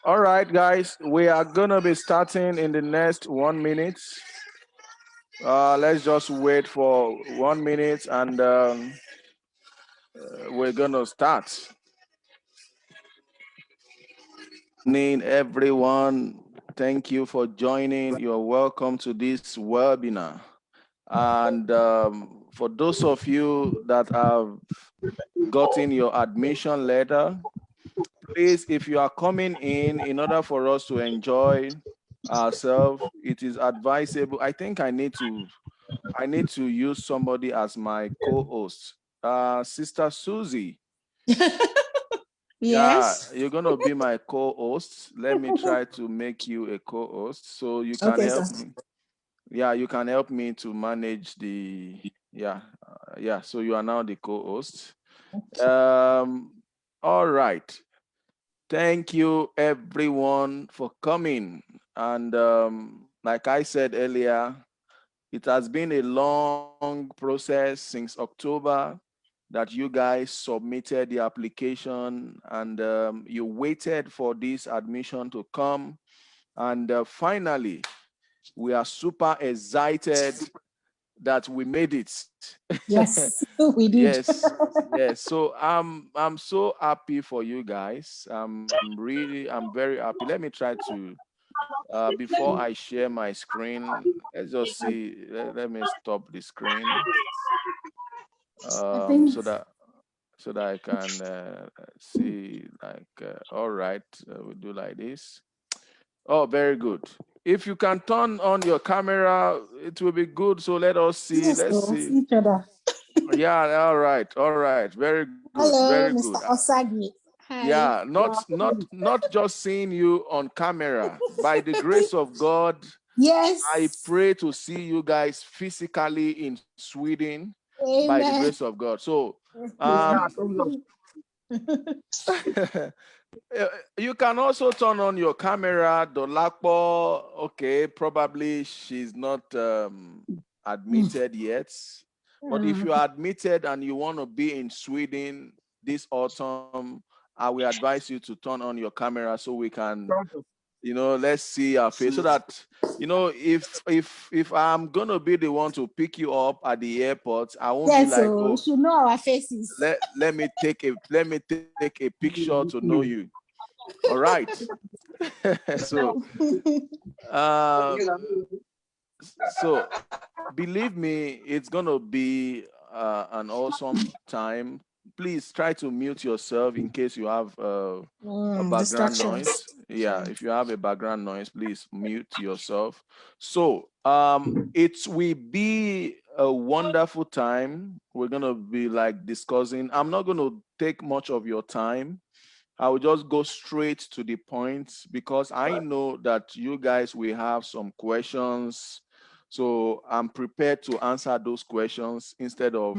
All right, guys, we are gonna be starting in the next 1 minute. Let's just wait for 1 minute and we're gonna start. Good evening, everyone. Thank you for joining. You're welcome to this webinar. And for those of you that have gotten your admission letter, please, if you are coming in order for us to enjoy ourselves, it is advisable. I think I need to use somebody as my co-host. Sister Susie. Yeah, Yes. you're gonna be my co-host. Let me try to make you a co-host so you can Okay, sir. help me. Yeah, you can help me to manage the yeah. So you are now the co-host. All right. Thank you everyone for coming. And like I said earlier, it has been a long process since October that you guys submitted the application and you waited for this admission to come. And finally, we are super excited that we made it. Yes, we did. Yes, yes. So I'm so happy for you guys. I'm very happy. Let me try to before I share my screen, let's just see. Let me stop the screen I think so that I can see like all right, we do like this. Oh, very good. If you can turn on your camera, it will be good. So let us see. yes, Let's we'll see. see each other. Yeah, all right. Very good, very Hello, good. Mr. Osagi. Hi. Yeah, not just seeing you on camera. By the grace of God, I Yes. pray to see you guys physically in Sweden by the grace Amen. of God. So, um, you can also turn on your camera. Dolapo, okay, probably she's not admitted yet. But if you are admitted and you want to be in Sweden this autumn, I will advise you to turn on your camera so we can, let's see our face so that, if I'm gonna be the one to pick you up at the airport, I won't be Yes, like, so we oh, should know our faces. let me take a picture to know you. All right. So uh so believe me, it's gonna be an awesome time. Please try to mute yourself in case you have a background Distractions. noise. Yeah, if you have a background noise, please mute yourself. So it will be a wonderful time. We're gonna be like discussing. I'm not gonna take much of your time. I will just go straight to the point because I know that you guys will have some questions. So I'm prepared to answer those questions instead of.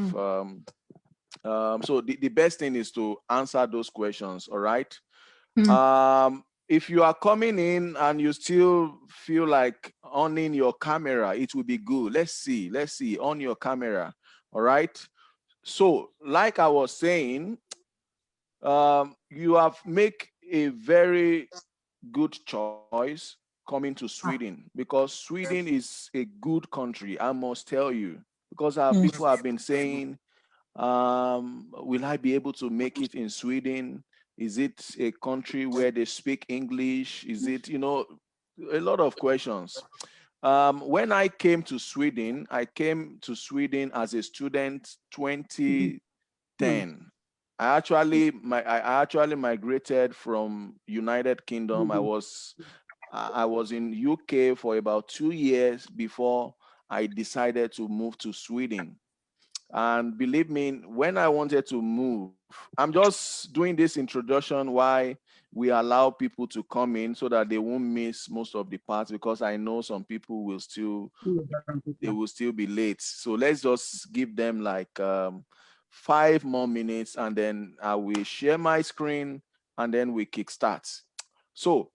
So the best thing is to answer those questions. All right. If you are coming in and you still feel like owning your camera, it will be good. Let's see. On your camera. All right. So, like I was saying, you have make a very good choice coming to Sweden because Sweden is a good country. I must tell you because people have been saying, will I be able to make it in Sweden? Is it a country where they speak English? Is it, a lot of questions. When I came to Sweden, I came to Sweden as a student 2010. I actually migrated from United Kingdom. I was in UK for about 2 years before I decided to move to Sweden. And believe me, when I wanted to move, I'm just doing this introduction why we allow people to come in so that they won't miss most of the parts because I know some people will still be late. So let's just give them like 5 more minutes and then I will share my screen and then we kickstart. So,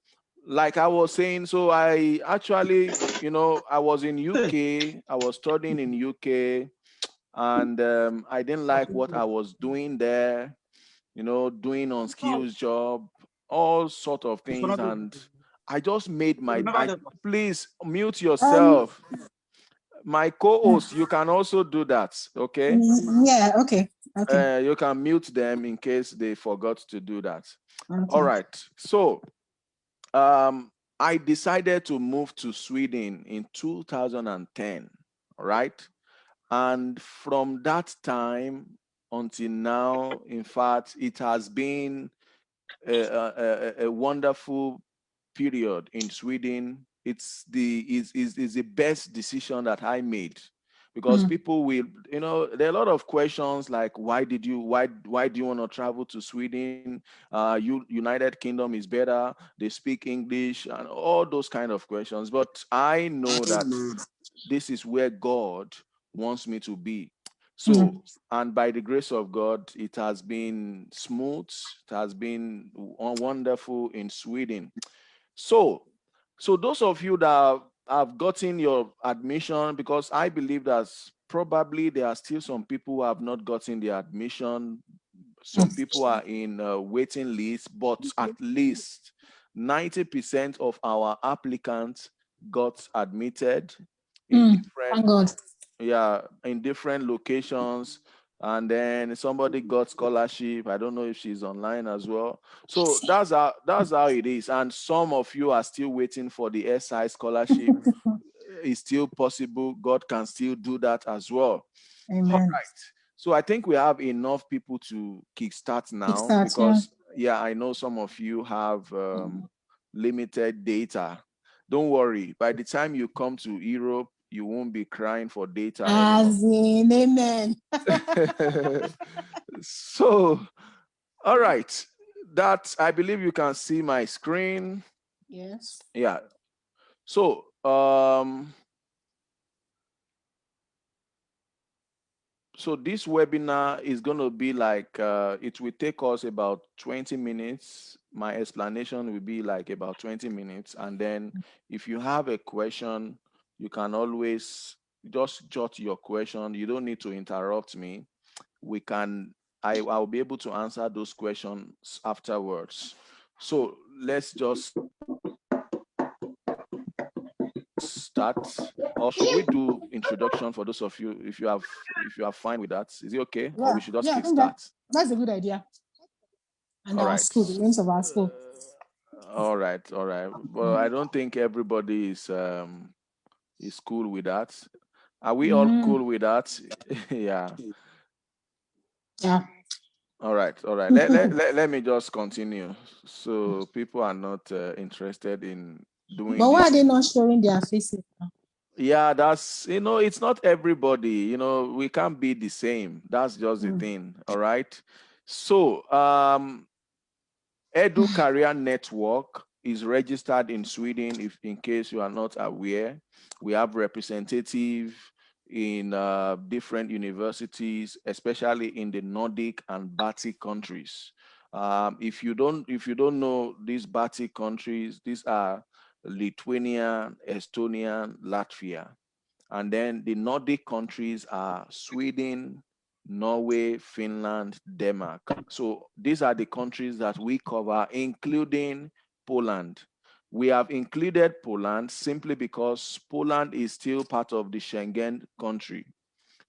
like I was saying, so I actually, I was in UK, I was studying in UK, and I didn't like what I was doing there, doing on skills job. all sort of things, and I just made please mute Um, yourself. My co-host, you can also do that, okay? yeah, okay. Okay. You can mute them in case they forgot to do that. All Okay. right. So I decided to move to Sweden in 2010, all right? And from that time until now, in fact, it has been a wonderful period in Sweden. It's is the best decision that I made, because people will, there are a lot of questions like, why do you want to travel to Sweden? United Kingdom is better. They speak English and all those kind of questions. But I know that this is where God wants me to be. So, and by the grace of God, it has been smooth. It has been wonderful in Sweden. So, so those of you that have gotten your admission, because I believe that probably there are still some people who have not gotten the admission. Some people are in waiting list, but at least 90% of our applicants got admitted in different, Thank God. yeah, in different locations. And then somebody got scholarship. I don't know if she's online as well. So that's how it is. And some of you are still waiting for the SI scholarship. It's still possible. God can still do that as well. All Amen. right. So I think we have enough people to kickstart now, Kickstart, yeah. because yeah, I know some of you have limited data. Don't worry. By the time you come to Europe, you won't be crying for data anymore. As in, amen. So, all right. That, I believe you can see my screen. Yes. Yeah. So, so this webinar is going to be like, it will take us about 20 minutes. My explanation will be like about 20 minutes. And then if you have a question, you can always just jot your question. You don't need to interrupt me. I'll be able to answer those questions afterwards. So let's just start. Or should we do introduction for those of you, if you are fine with that? Is it okay? Or we should just I kick think start? that's a good idea. And All our right. school, the names of our school. All right, all right. Well, I don't think everybody is cool with that. Are we all cool with that? Yeah. Yeah. All right, all right. Let me just continue. So people are not interested in doing But why are this. they not showing their faces now? Yeah, that's, it's not everybody, we can't be the same. That's just the thing. All right. So, Edu Career Network is registered in Sweden, if in case you are not aware. We have representative in different universities, especially in the Nordic and Baltic countries. If you don't know these Baltic countries, these are Lithuania, Estonia, Latvia. And then the Nordic countries are Sweden, Norway, Finland, Denmark. So these are the countries that we cover, including Poland. We have included Poland simply because Poland is still part of the Schengen country.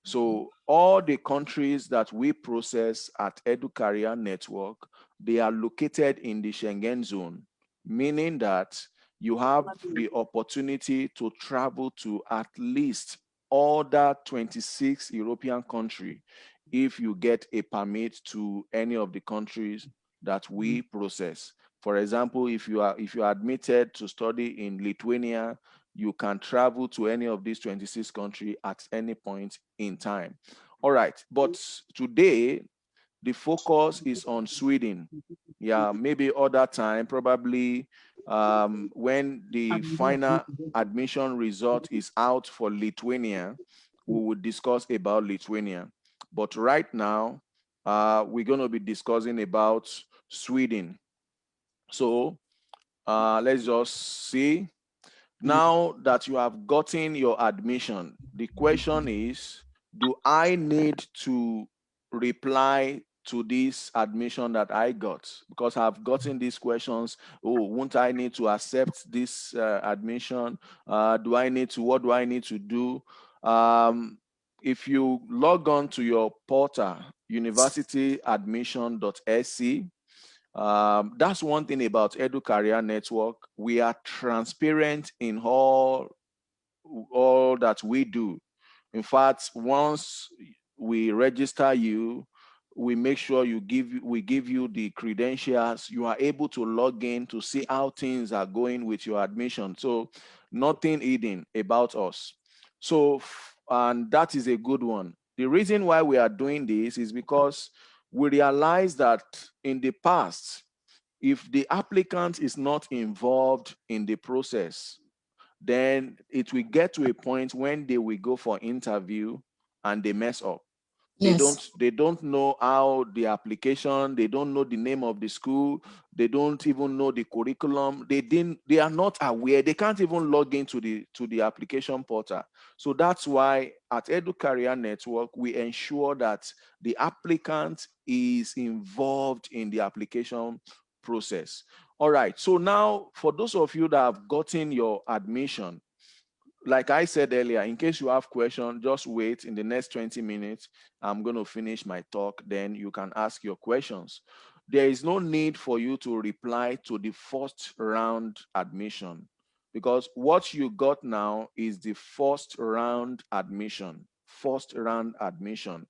So all the countries that we process at EduCareer Network, they are located in the Schengen zone, meaning that you have the opportunity to travel to at least other 26 European countries if you get a permit to any of the countries that we process. For example, if you are admitted to study in Lithuania, you can travel to any of these 26 countries at any point in time. All right, but today the focus is on Sweden. Yeah, maybe other time, probably when the final admission result is out for Lithuania, we will discuss about Lithuania. But right now, we're going to be discussing about Sweden. So let's just see. Now that you have gotten your admission, the question is, do I need to reply to this admission that I got? Because I've gotten these questions. Oh, won't I need to accept this admission? What do I need to do? If you log on to your portal, universityadmission.sc, that's one thing about Edu Career Network. We are transparent in all that we do. In fact, once we register you, we make sure we give you the credentials. You are able to log in to see how things are going with your admission. So nothing hidden about us. So, and that is a good one. The reason why we are doing this is because we realize that in the past, if the applicant is not involved in the process, then it will get to a point when they will go for interview and they mess up. Yes. They don't know how the application, they don't know the name of the school, they don't even know the curriculum. They are not aware, they can't even log into the application portal. So that's why at Edu Career Network we ensure that the applicant is involved in the application process. All right, so now for those of you that have gotten your admission, like I said earlier, in case you have questions, just wait. In the next 20 minutes, I'm going to finish my talk. Then you can ask your questions. There is no need for you to reply to the first round admission, because what you got now is the first round admission. First round admission.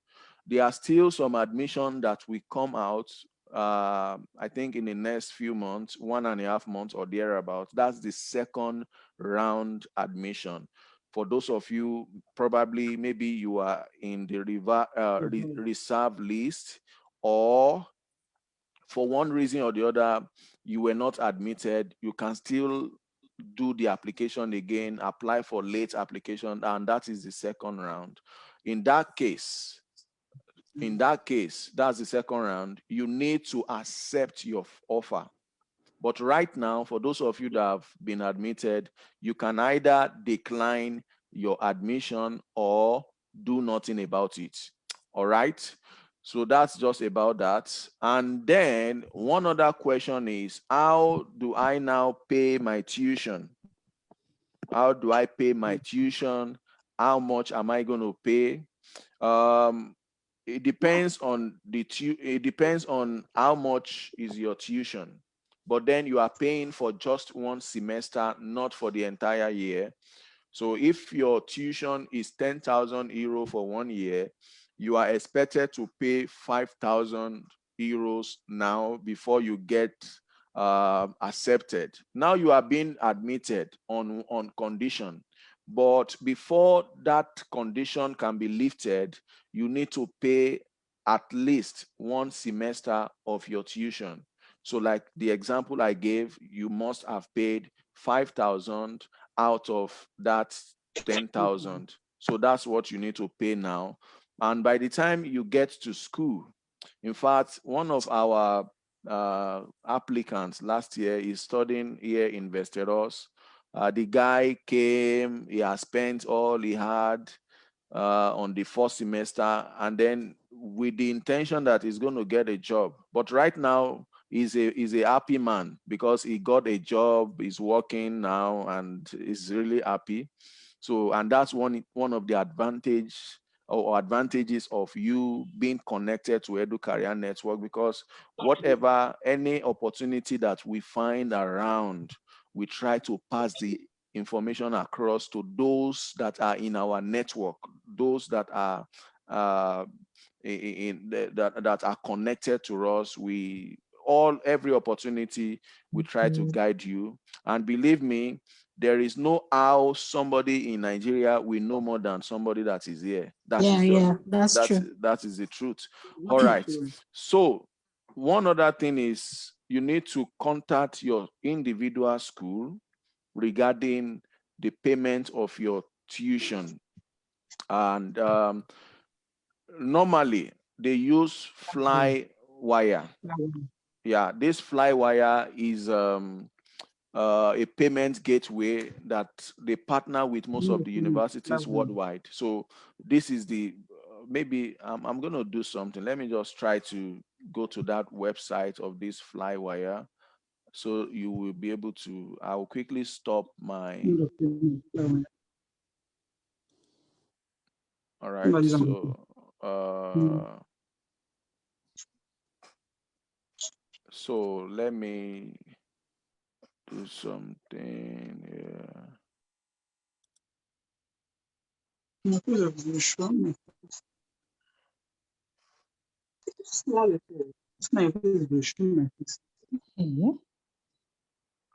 There are still some admission that will come out, I think in the next few months, 1.5 months or thereabouts. That's the second round admission. For those of you, probably maybe you are in the reserve list, or for one reason or the other, you were not admitted, you can still do the application again, apply for late application, and that is the second round. In that case, that's the second round, you need to accept your offer. But right now, for those of you that have been admitted, you can either decline your admission or do nothing about it. All right. So that's just about that. And then one other question is, how do I now pay my tuition? How do I pay my tuition? How much am I going to pay? Um, it depends on it depends on how much is your tuition, but then you are paying for just one semester, not for the entire year. So if your tuition is 10,000 euro for 1 year, you are expected to pay 5,000 euros now before you get accepted. Now you are being admitted on condition, but before that condition can be lifted, you need to pay at least one semester of your tuition. So like the example I gave, you must have paid 5,000 out of that 10,000. So that's what you need to pay now. And by the time you get to school, in fact, one of our applicants last year is studying here in Vesteros. The guy came, he has spent all he had on the first semester, and then with the intention that he's going to get a job. But right now, he's a happy man because he got a job, he's working now, and he's really happy. So, and that's one of the advantages of you being connected to Edu Career Network, because whatever, any opportunity that we find around, we try to pass the information across to those that are in our network, those that are that are connected to us. Every opportunity we try to guide you. And believe me, there is no how somebody in Nigeria will know more than somebody that is here. That's true. That is the truth. All right. So one other thing is, you need to contact your individual school regarding the payment of your tuition. And normally they use fly wire. Yeah, this fly wire is a payment gateway that they partner with most of the universities worldwide. So this is the maybe I'm going to do something. Let me just try to go to that website of this Flywire, so you will be able to. I will quickly stop my. All right. So let me do something here.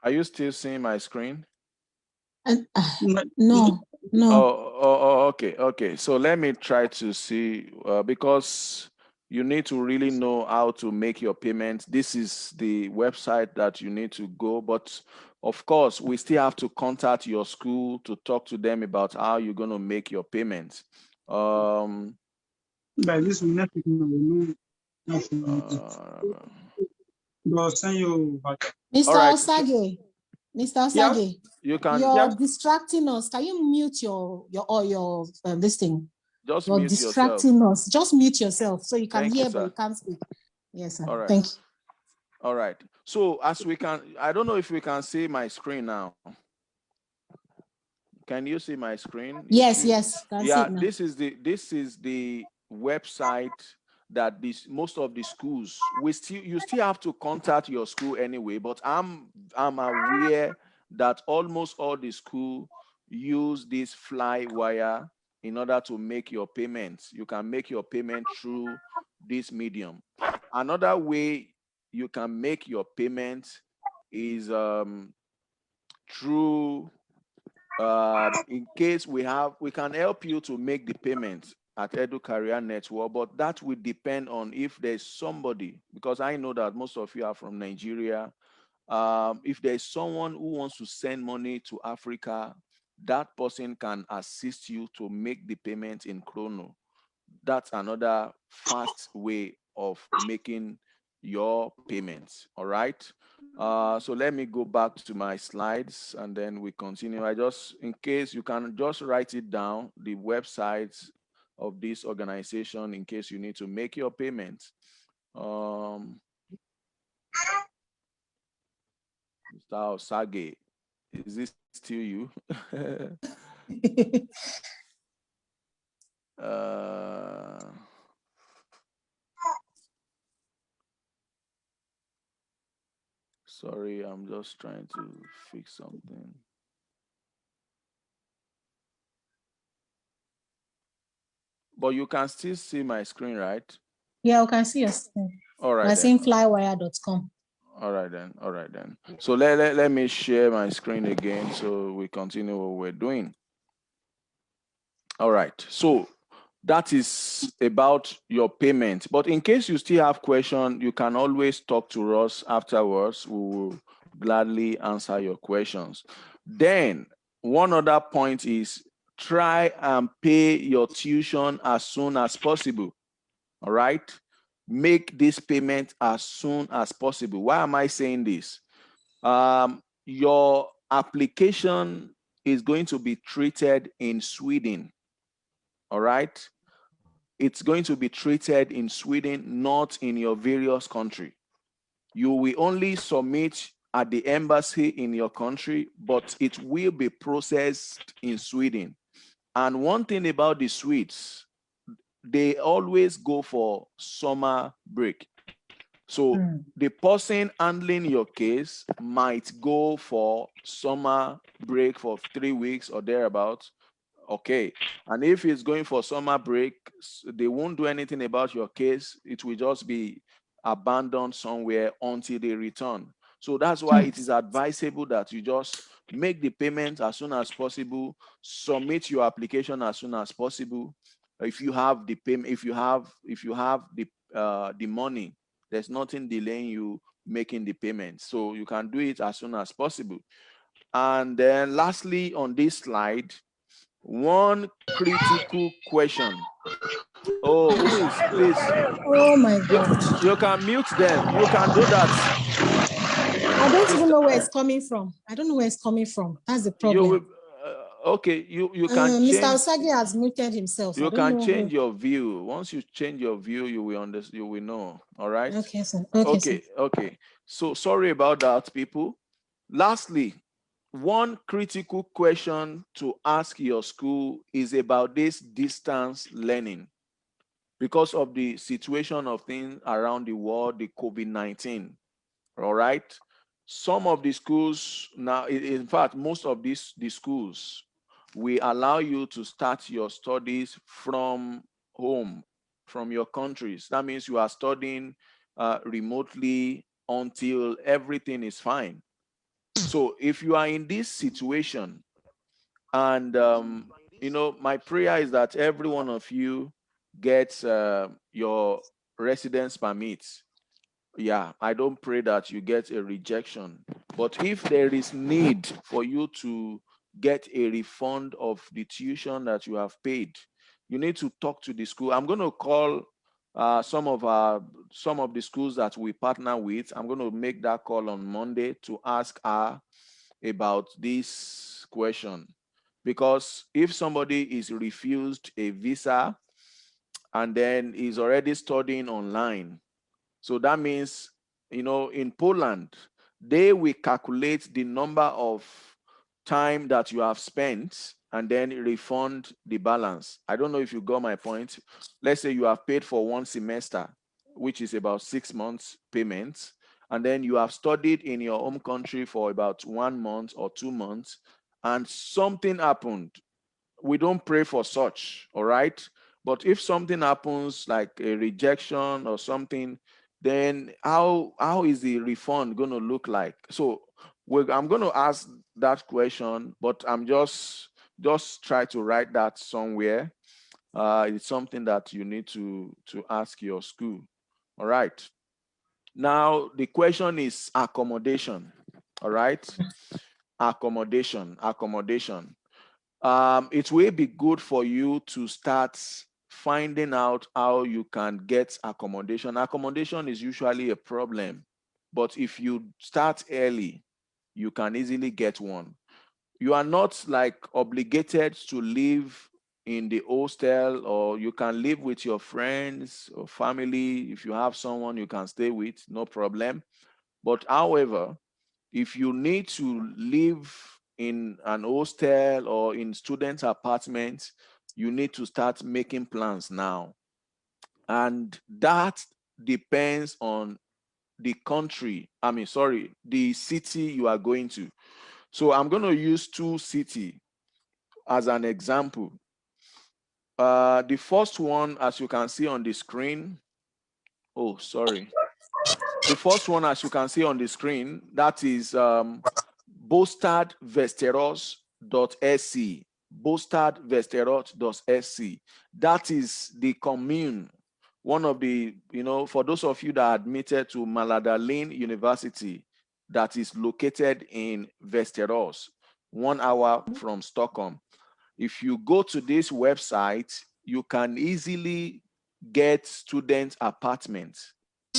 Are you still seeing my screen? No. Okay. So let me try to see, because you need to really know how to make your payment. This is the website that you need to go. But of course, we still have to contact your school to talk to them about how you're going to make your payments. By this we not send you back. Mr. Right. Osage, Mr. Osage, you can. You're distracting us. Can you mute your this thing? Just You're mute distracting yourself. us. Just mute yourself so you can Thank hear, you, but sir. you can't speak. Yes, sir. All right. Thank you. All right. So as we can, I don't know if we can see my screen now. Can you see my screen? Yes. Can see it now. This is the website that most of the schools, you still have to contact your school anyway, but I'm aware that almost all the school use this Flywire in order to make your payments. You can make your payment through this medium. Another way you can make your payment is through, in case we can help you to make the payment at Edu Career Network, but that will depend on if there's somebody, because I know that most of you are from Nigeria. If there's someone who wants to send money to Africa, that person can assist you to make the payment in chrono. That's another fast way of making your payments. All right. So let me go back to my slides and then we continue. In case you can just write it down, the websites of this organization, in case you need to make your payments. Mr. Osage, is this still you? Sorry, I'm just trying to fix something. But you can still see my screen, right? Yeah, I can see your screen. All right. I'm seeing flywire.com. All right then. So let me share my screen again so we continue what we're doing. All right. So that is about your payment. But in case you still have questions, you can always talk to us afterwards. We will gladly answer your questions. Then one other point is try and pay your tuition as soon as possible. All right. Make this payment as soon as possible. Why am I saying this? Your application is going to be treated in Sweden. All right. It's going to be treated in Sweden, not in your various country. You will only submit at the embassy in your country, but it will be processed in Sweden. And one thing about the Swedes, they always go for summer break. So the person handling your case might go for summer break for 3 weeks or thereabouts. Okay. And if it's going for summer break, they won't do anything about your case. It will just be abandoned somewhere until they return. So that's why it is advisable that you just make the payment as soon as possible, submit your application as soon as possible. If you have the payment, if you have the money, there's nothing delaying you making the payment. So you can do it as soon as possible. And then lastly, on this slide, one critical question. Oh, who is, please? Oh my God. You can mute them. You can do that. I don't even know where it's coming from. I don't know where it's coming from. That's the problem. Okay, you can Mr. change. Osagi has muted himself. I You don't can know change who. your view. Once you change your view, you will understand. You will know. All right. Okay, sir. Okay, sir. Okay. So sorry about that, people. Lastly, one critical question to ask your school is about this distance learning because of the situation of things around the world, the COVID-19. All right. Some of the schools now, in fact, most of the schools will allow you to start your studies from home, from your countries. That means you are studying remotely until everything is fine. So if you are in this situation, and my prayer is that every one of you gets your residence permits. Yeah, I don't pray that you get a rejection, but if there is need for you to get a refund of the tuition that you have paid, you need to talk to the school. I'm going to call some of the schools that we partner with. I'm going to make that call on Monday to ask her about this question, because if somebody is refused a visa and then is already studying online, so that means, in Poland, they will calculate the number of time that you have spent and then refund the balance. I don't know if you got my point. Let's say you have paid for one semester, which is about 6 months payments, and then you have studied in your home country for about 1 month or 2 months, and something happened. We don't pray for such, all right? But if something happens like a rejection or something, then how is the refund going to look like? So I'm going to ask that question, but I'm just try to write that somewhere. It's something that you need to ask your school. All right. Now the question is accommodation. All right. Accommodation. It will be good for you to start finding out how you can get accommodation. Accommodation is usually a problem, but if you start early, you can easily get one. You are not like obligated to live in the hostel, or you can live with your friends or family. If you have someone you can stay with, no problem. But however, if you need to live in an hostel or in student apartments, you need to start making plans now. And that depends on the country, the city you are going to. So I'm going to use two cities as an example. The first one, as you can see on the screen, oh, sorry. The first one, as you can see on the screen, that is bostadvesteros.sc. Bostadvesteros.sc. That is the commune. One of the, for those of you that are admitted to Maladalin University, that is located in Västerås, 1 hour from Stockholm. If you go to this website, you can easily get student apartments.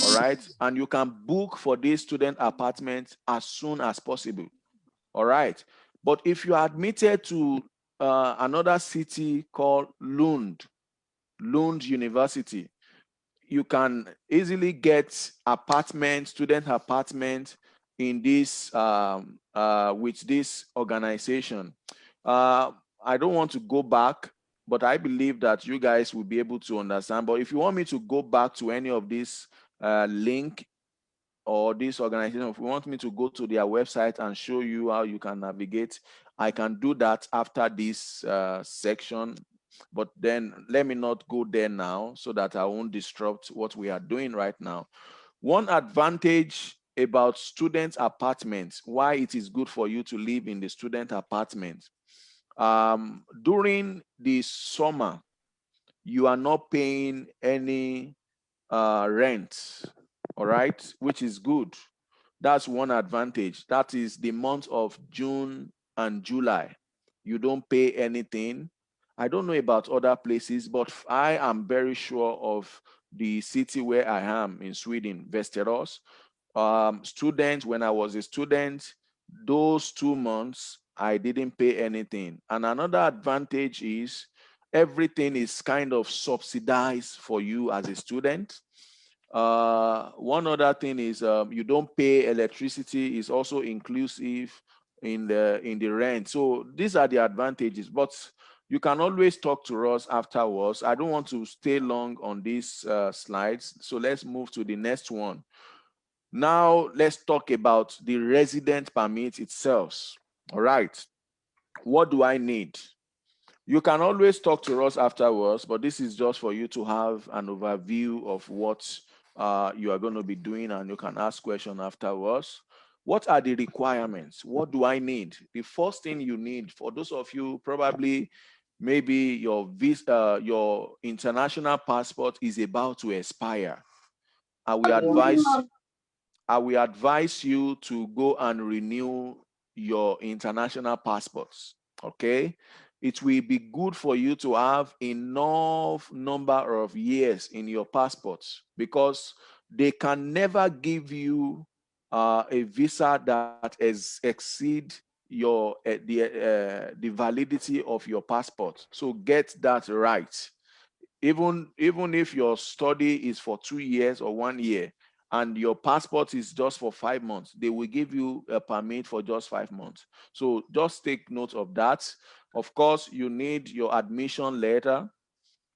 All right. And you can book for this student apartment as soon as possible. All right. But if you are admitted to another city called Lund University, you can easily get student apartment in this with this organization. I don't want to go back, but I believe that you guys will be able to understand. But if you want me to go back to any of this link or this organization, if you want me to go to their website and show you how you can navigate, I can do that after this section. But then let me not go there now so that I won't disrupt what we are doing right now. One advantage about student apartments, why it is good for you to live in the student apartment. During the summer, you are not paying any rent, all right, which is good. That's one advantage. That is the month of June and July. You don't pay anything. I don't know about other places, but I am very sure of the city where I am in Sweden, Västerås. Students, when I was a student, those 2 months, I didn't pay anything. And another advantage is everything is kind of subsidized for you as a student. One other thing is you don't pay electricity, is also inclusive in the rent. So these are the advantages, but you can always talk to us afterwards. I don't want to stay long on these slides, so let's move to the next one. Now let's talk about the resident permit itself. All right, what do I need? You can always talk to us afterwards, but this is just for you to have an overview of what you are going to be doing, and you can ask questions afterwards. What are the requirements? What do I need? The first thing you need, for those of you probably maybe your visa, your international passport is about to expire. I will advise I will advise you to go and renew your international passports. Okay. It will be good for you to have enough number of years in your passports, because they can never give you a visa that exceed the validity of your passport. So get that right. Even if your study is for 2 years or 1 year, and your passport is just for 5 months, they will give you a permit for just 5 months. So just take note of that. Of course, you need your admission letter.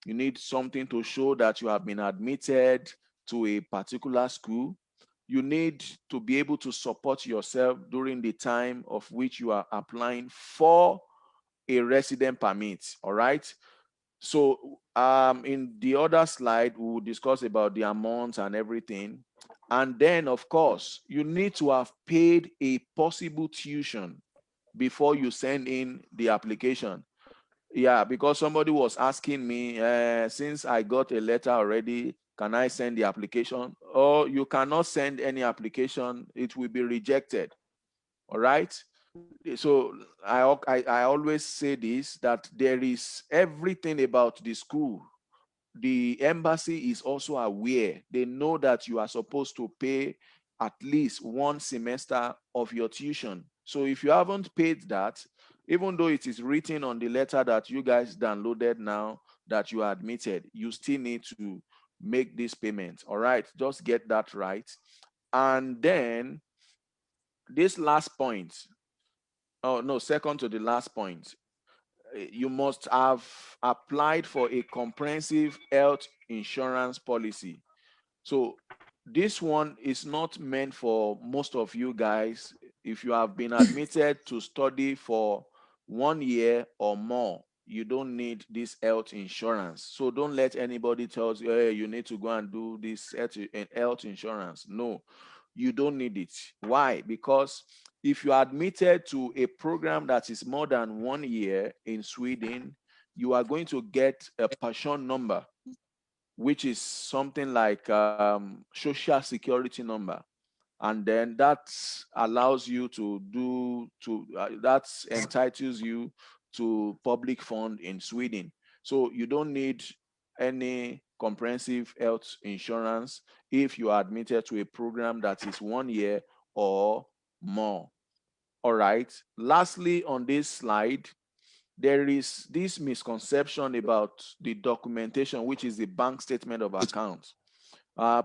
You need something to show that you have been admitted to a particular school. You need to be able to support yourself during the time of which you are applying for a resident permit. All right. So in the other slide, we will discuss about the amounts and everything. And then, of course, you need to have paid a possible tuition before you send in the application. Yeah, because somebody was asking me, since I got a letter already, can I send the application? Or you cannot send any application, it will be rejected. All right. So I always say this, that there is everything about the school. The embassy is also aware. They know that you are supposed to pay at least one semester of your tuition. So if you haven't paid that, even though it is written on the letter that you guys downloaded now that you are admitted, you still need to make this payment. All right, just get that right. And then this last point, oh no, second to the last point, you must have applied for a comprehensive health insurance policy. So this one is not meant for most of you guys. If you have been admitted to study for 1 year or more, you don't need this health insurance. So don't let anybody tell you, hey, you need to go and do this health insurance. No, you don't need it. Why? Because if you are admitted to a program that is more than 1 year in Sweden, you are going to get a passion number, which is something like social security number. And then that allows you to that entitles you to public fund in Sweden. So you don't need any comprehensive health insurance if you are admitted to a program that is 1 year or more. All right. Lastly, on this slide, there is this misconception about the documentation, which is the bank statement of accounts.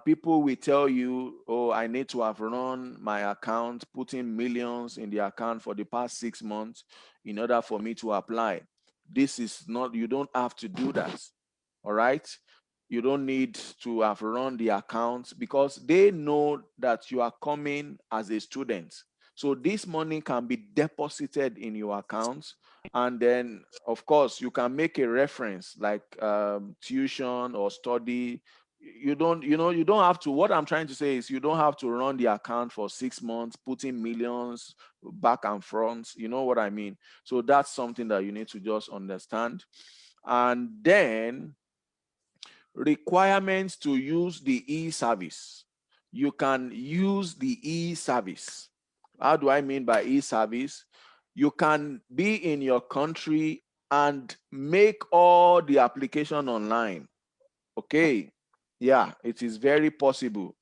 People will tell you, oh, I need to have run my account, putting millions in the account for the past 6 months in order for me to apply. This is not, you don't have to do that. All right. You don't need to have run the account, because they know that you are coming as a student. So this money can be deposited in your account. And then, of course, you can make a reference like tuition or study. You don't have to. What I'm trying to say is, you don't have to run the account for 6 months, putting millions back and front. You know what I mean? So that's something that you need to just understand. And then, requirements to use the e-service. You can use the e-service. How do I mean by e-service? You can be in your country and make all the application online. Okay. Yeah, it is very possible.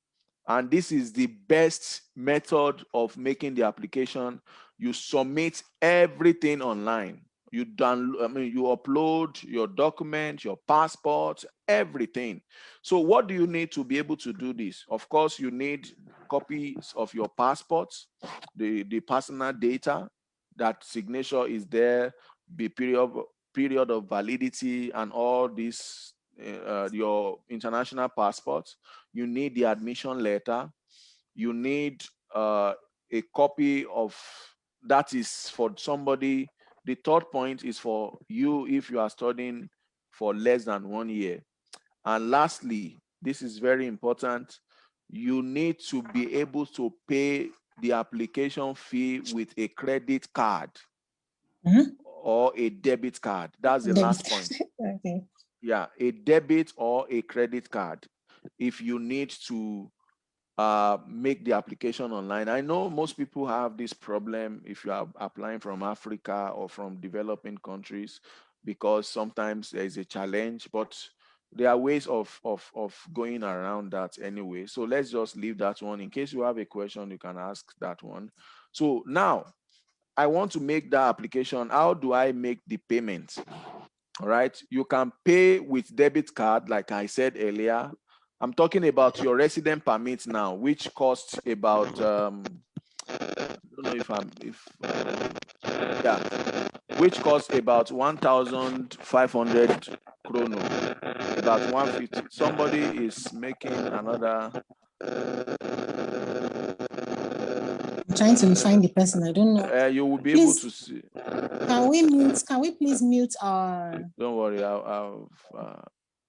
And this is the best method of making the application. You submit everything online. You upload your document, your passport, everything. So what do you need to be able to do this? Of course, you need copies of your passports, the personal data, that signature is there, the period of validity, and all this, your international passport. You need the admission letter. You need a copy of, that is for somebody. The third point is for you if you are studying for less than 1 year. And lastly, this is very important, you need to be able to pay the application fee with a credit card or a debit card. That's the last point. Okay. Yeah, a debit or a credit card if you need to make the application online. I know most people have this problem if you are applying from Africa or from developing countries, because sometimes there is a challenge, but there are ways of going around that anyway. So let's just leave that one. In case you have a question, you can ask that one. So now I want to make that application. How do I make the payment? All right. You can pay with debit card, like I said earlier. I'm talking about your resident permit now, which costs about I don't know yeah, which costs about 1,500 chrono, about 150. Somebody is making another. I'm trying to find the person. I don't know. You will be able Please, to see. can we mute? Can we please mute our? Don't worry. All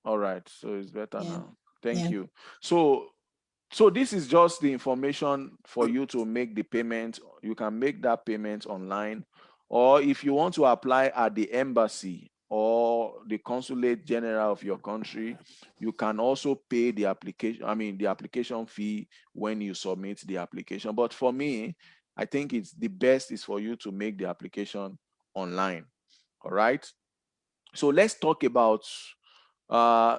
right. So it's better Yeah. now. Thank Yeah. you. So this is just the information for you to make the payment. You can make that payment online, or if you want to apply at the embassy or the consulate general of your country, you can also pay the application fee when you submit the application. But for me, I think it's the best is for you to make the application online. All right. So let's talk about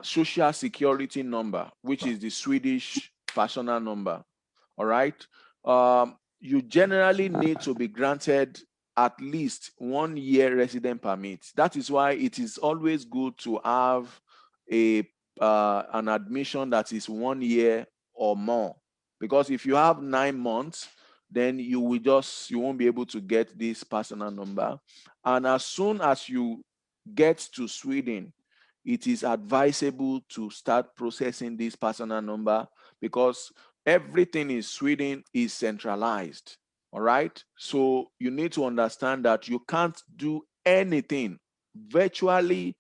social security number, which is the Swedish personal number. All right. You generally need to be granted at least 1 year resident permit. That is why it is always good to have a an admission that is 1 year or more. Because if you have 9 months, then you won't be able to get this personal number. And as soon as you get to Sweden, it is advisable to start processing this personal number, because everything in Sweden is centralized. All right. So you need to understand that you can't do anything. Virtually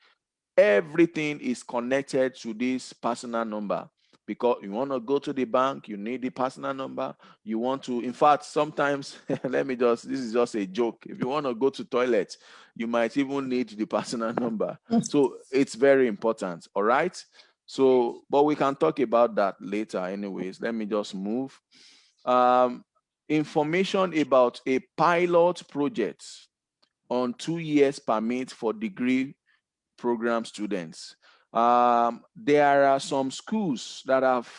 everything is connected to this personal number, because you want to go to the bank, you need the personal number. You want to, in fact, sometimes this is just a joke. If you want to go to toilet, you might even need the personal number. So it's very important. All right. So, but we can talk about that later anyways. Let me just move. Um, Information about a pilot project on 2 years permit for degree program students. There are some schools that have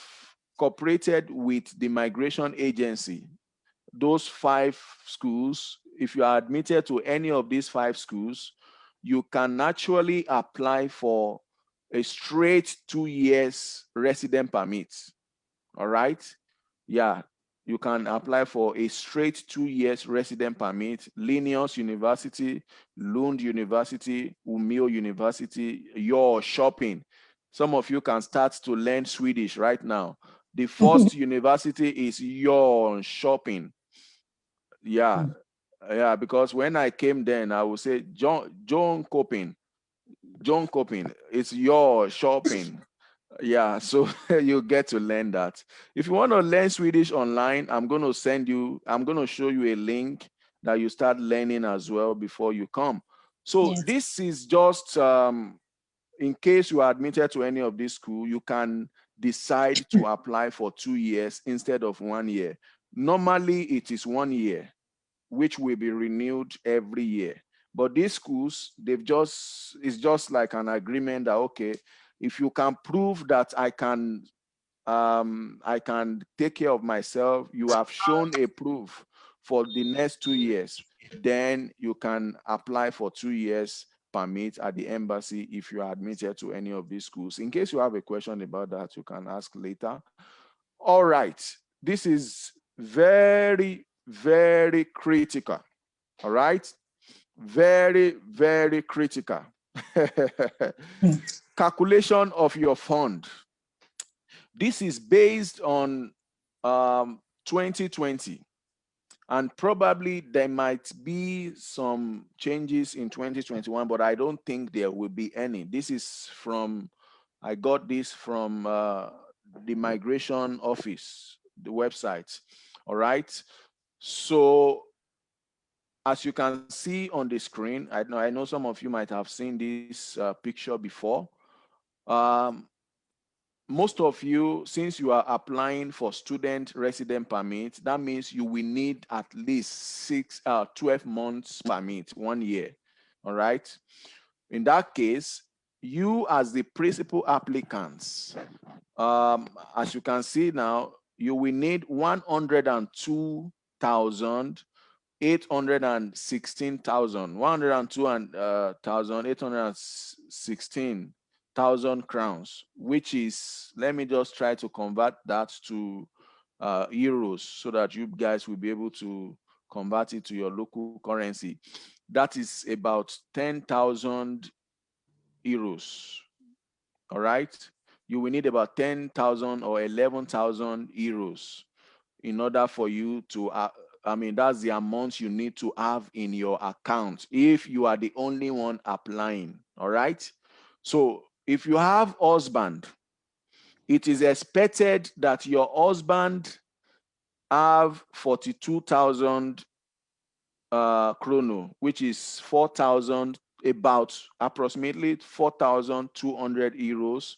cooperated with the migration agency. Those 5 schools, if you are admitted to any of these 5 schools, you can actually apply for a straight 2 years resident permit. All right. Yeah, you can apply for a straight 2 years resident permit. Linnaeus University, Lund University, Umeå University, your shopping. Some of you can start to learn Swedish right now. The first university is your shopping. Yeah, yeah, because when I came then, I would say John Coping. John Coping, it's your shopping. Yeah, so you get to learn that. If you want to learn Swedish online, I'm going to show you a link that you start learning as well before you come. So Yes. this is just in case you are admitted to any of this school, you can decide to apply for 2 years instead of 1 year. Normally it is 1 year, which will be renewed every year. But these schools, it's just like an agreement that, okay, if you can prove that I can take care of myself, you have shown a proof for the next 2 years, then you can apply for 2 years permit at the embassy if you are admitted to any of these schools. In case you have a question about that, you can ask later. All right. This is very, very critical. All right. Very, very critical. Calculation of your fund. This is based on 2020, and probably there might be some changes in 2021, but I don't think there will be any. This is from, I got this from the migration office, the website. All right. So as you can see on the screen, I know some of you might have seen this picture before. Um, most of you, since you are applying for student resident permit, that means you will need at least 12 months permit, 1 year. All right. In that case, you as the principal applicants, as you can see now, you will need 102,000 816,000, 102,816,000 crowns, which is, let me just try to convert that to euros so that you guys will be able to convert it to your local currency. That is about 10,000 euros. All right. You will need about 10,000 or 11,000 euros in order for you to, that's the amount you need to have in your account if you are the only one applying. All right. So if you have husband, it is expected that your husband have 42,000 chrono, which is 4,000, about approximately 4,200 euros.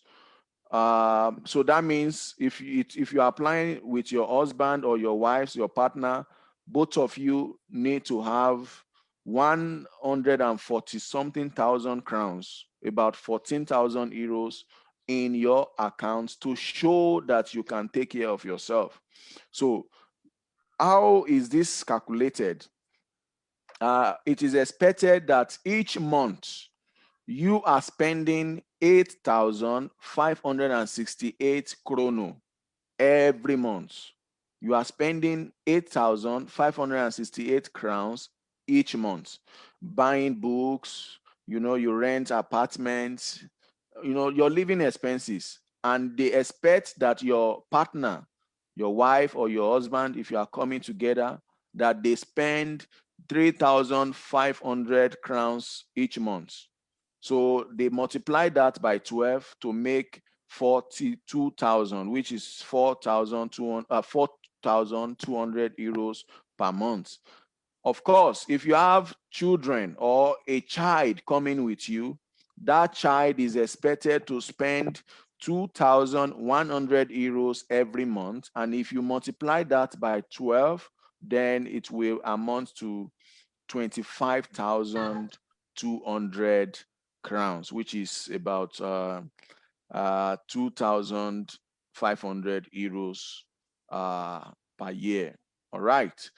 So that means if you're applying with your husband or your wife, your partner, both of you need to have 140 something thousand crowns, about 14,000 euros in your accounts to show that you can take care of yourself. So how is this calculated? It is expected that each month you are spending 8,568 chrono every month. You are spending 8,568 crowns each month, buying books, you rent apartments, your living expenses. And they expect that your partner, your wife or your husband, if you are coming together, that they spend 3,500 crowns each month. So they multiply that by 12 to make 42,000, which is 4,200 euros per month. Of course, if you have children or a child coming with you, that child is expected to spend 2,100 euros every month. And if you multiply that by 12, then it will amount to 25,200 crowns, which is about 2,500 euros per year. All right.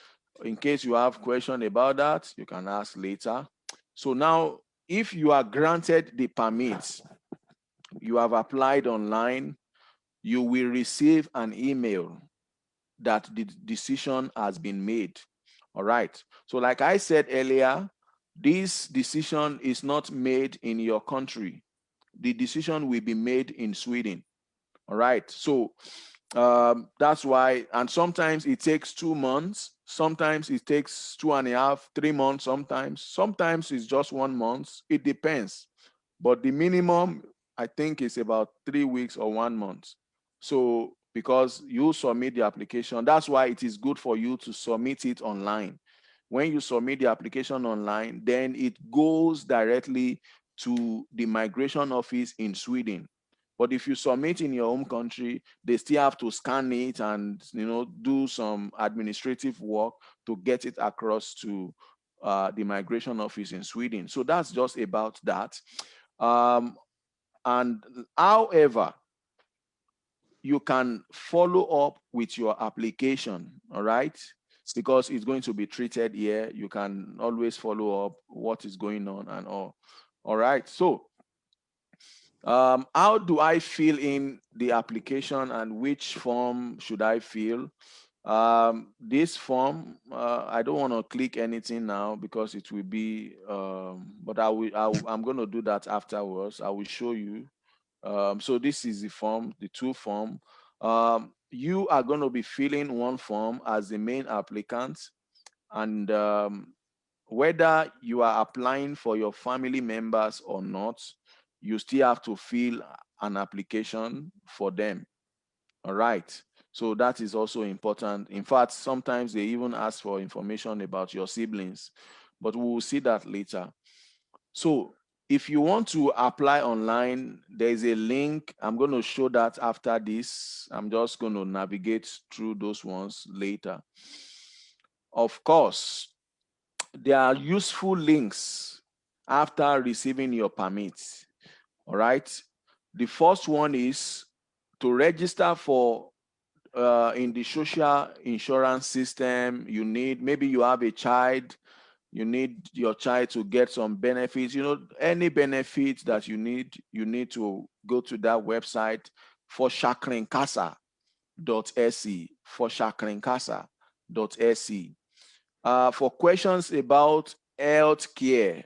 In case you have question about that, you can ask later. So now, if you are granted the permit, you have applied online, you will receive an email that the decision has been made. All right. So like I said earlier, this decision is not made in your country. The decision will be made in Sweden. All right. So that's why, and sometimes it takes 2 months. Sometimes it takes 2.5, 3 months. Sometimes it's just 1 month. It depends. But the minimum, I think, is about 3 weeks or 1 month. So because you submit the application, that's why it is good for you to submit it online. When you submit the application online, then it goes directly to the migration office in Sweden. But if you submit in your home country, they still have to scan it and do some administrative work to get it across to the migration office in Sweden. So that's just about that. And however, you can follow up with your application. All right. because it's going to be treated here. You can always follow up what is going on and all. All right. So how do I fill in the application and which form should I fill? This form, I don't want to click anything now because it will be, but I'm going to do that afterwards. I will show you. So this is the form, the two form. You are going to be filling one form as the main applicant, and whether you are applying for your family members or not, you still have to fill an application for them. All right. So that is also important. In fact, sometimes they even ask for information about your siblings, but we will see that later. So if you want to apply online, there is a link. I'm going to show that after this. I'm just going to navigate through those ones later. Of course, there are useful links after receiving your permit. All right. The first one is to register for in the social insurance system. You need, maybe you have a child, you need your child to get some benefits, any benefits that you need to go to that website for shakrinkasa.se, for shakrinkasa.se. For questions about health care,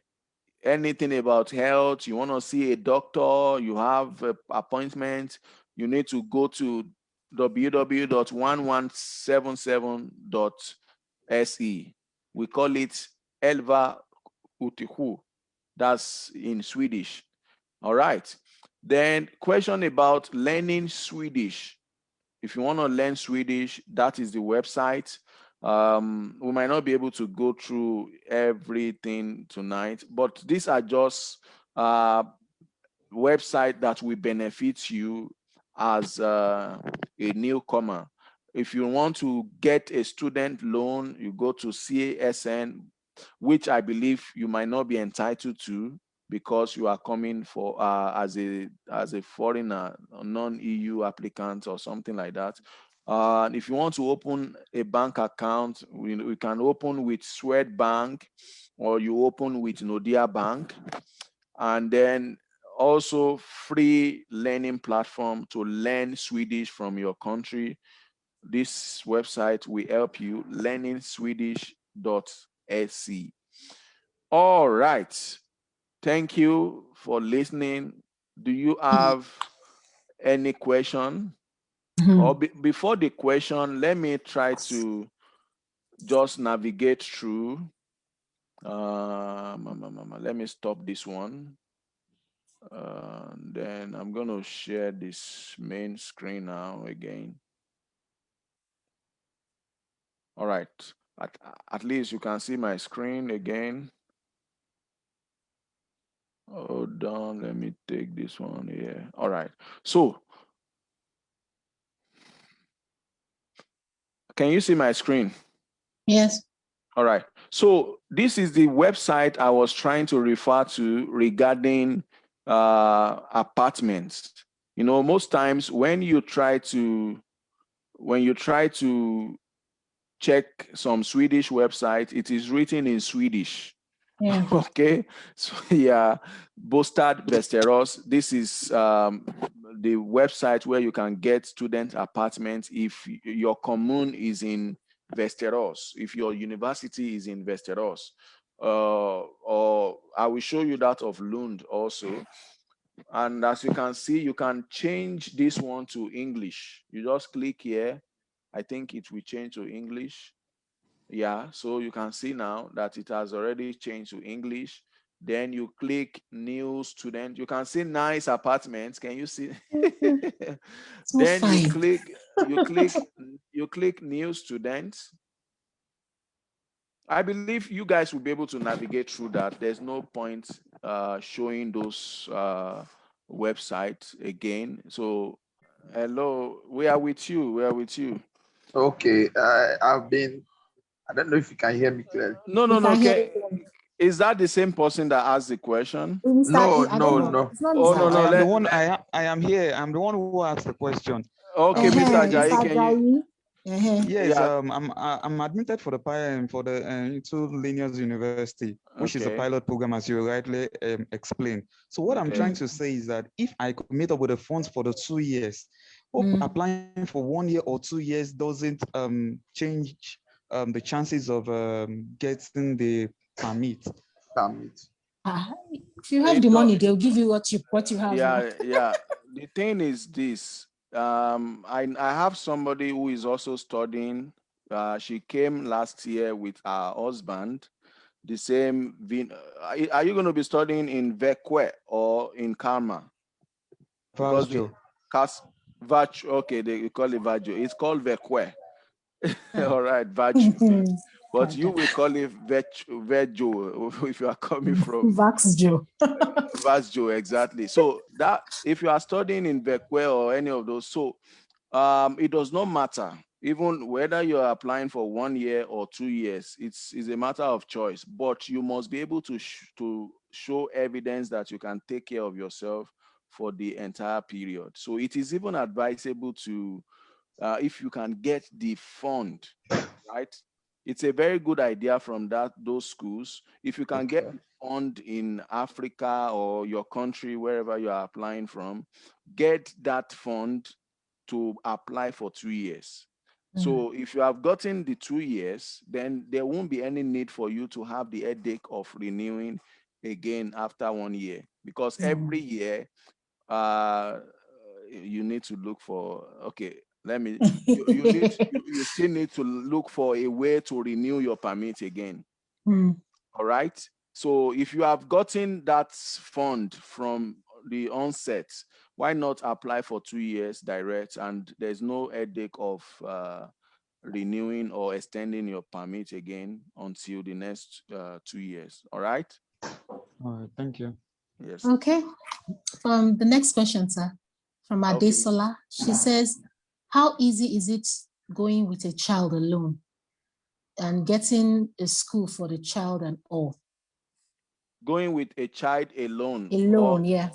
anything about health, you want to see a doctor, you have an appointment, you need to go to www.1177.se. We call it Elva Utihu. That's in Swedish. All right. Then question about learning Swedish. If you want to learn Swedish, that is the website. We might not be able to go through everything tonight, but these are just website that will benefit you as a newcomer. If you want to get a student loan, you go to CASN, which I believe you might not be entitled to because you are coming for as a foreigner, non-EU applicant or something like that. If you want to open a bank account, we can open with Swedbank, or you open with Nordea Bank, and then also free learning platform to learn Swedish from your country. This website will help you, learningswedish.se. All right. Thank you for listening. Do you have any question? Or before the question, let me try to just navigate through. Let me stop this one. Then I'm going to share this main screen now again. All right. At least you can see my screen again. Hold on. Let me take this one here. All right. So, can you see my screen? Yes. All right. So this is the website I was trying to refer to regarding apartments. Most times when you try to check some Swedish website, it is written in Swedish. Yeah. Okay. So yeah, Bostad Västerås. This is the website where you can get student apartments if your commune is in Västerås, if your university is in Västerås. Or I will show you that of Lund also. And as you can see, you can change this one to English. You just click here. I think it will change to English. Yeah, so you can see now that it has already changed to English. Then you click new student. You can see nice apartments. Can you see? So Then fine. you click new students. I believe you guys will be able to navigate through that. There's no point showing those websites again. So hello, we are with you. We are with you. Okay, I don't know if you can hear me clearly. No. Okay. Is that the same person that asked the question? No. It's not Oh, Mr. no. I am the one. I am here. I'm the one who asked the question. Okay, Mr. Mr. Ajayi, Ajayi. Yes, Yeah. I'm admitted for the into Linus University, which is a Okay. pilot program, as you rightly explained. So what I'm trying Okay. to say is that if I could meet up with the funds for the 2 years, hope applying for 1 year or 2 years doesn't change the chances of getting the permit. If you have It the do- money, they'll give you what you have. yeah. The thing is this. I have somebody who is also studying. She came last year with her husband. The same. Are you going to be studying in Vekwe or in Karma? Because the Vasjo. Cas Vachu, okay, they call it Vajo. It's called Vekwe. All right, Vachu. But you will call it Vejo if you are coming from Vax Joe. Vajo, exactly. So that if you are studying in Vekwe or any of those, so it does not matter. Even whether you are applying for 1 year or 2 years, it's a matter of choice. But you must be able to show evidence that you can take care of yourself for the entire period. So it is even advisable to, if you can get the fund, right? It's a very good idea from those schools. If you can get the fund in Africa or your country, wherever you are applying from, get that fund to apply for 2 years. So if you have gotten the 2 years, then there won't be any need for you to have the headache of renewing again after 1 year, because every year you need to look for, okay, you still need to look for a way to renew your permit again. All right. So if you have gotten that fund from the onset, why not apply for 2 years direct, and there's no headache of renewing or extending your permit again until the next 2 years. All right. All right, thank you. Yes. Okay. The next question, sir, from Okay. Adesola. She says, how easy is it going with a child alone and getting a school for the child and all? Going with a child alone. Alone, yeah.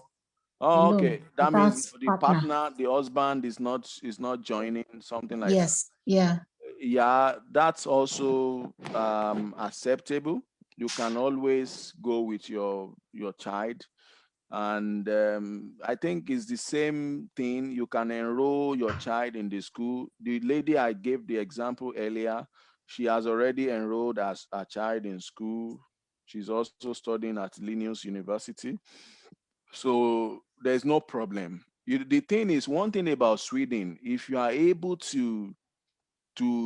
Oh, Alone, okay. That without means the partner. partner, the husband is not joining, something like that. Yes, yeah. Yeah, that's also acceptable. You can always go with your child, and I think it's the same thing. You can enroll your child in the school. The lady I gave the example earlier, she has already enrolled as a child in school. She's also studying at Linus University, so there's no problem. The thing is, one thing about Sweden, if you are able to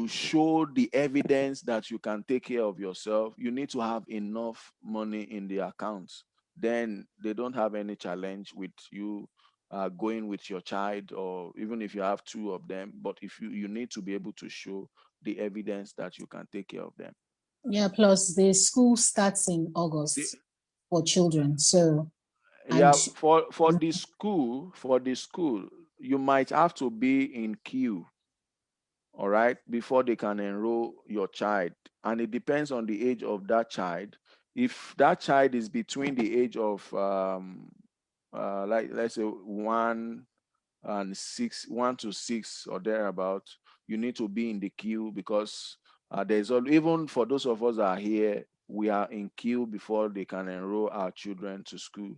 show the evidence that you can take care of yourself, you need to have enough money in the accounts. Then they don't have any challenge with you going with your child, or even if you have two of them. But if you need to be able to show the evidence that you can take care of them. Yeah, plus the school starts in August for children. So Yeah, for the school, you might have to be in queue, all right, before they can enroll your child. And it depends on the age of that child. If that child is between the age of like let's say 1 to 6 or thereabout, you need to be in the queue, because even for those of us that are here, we are in queue before they can enroll our children to school.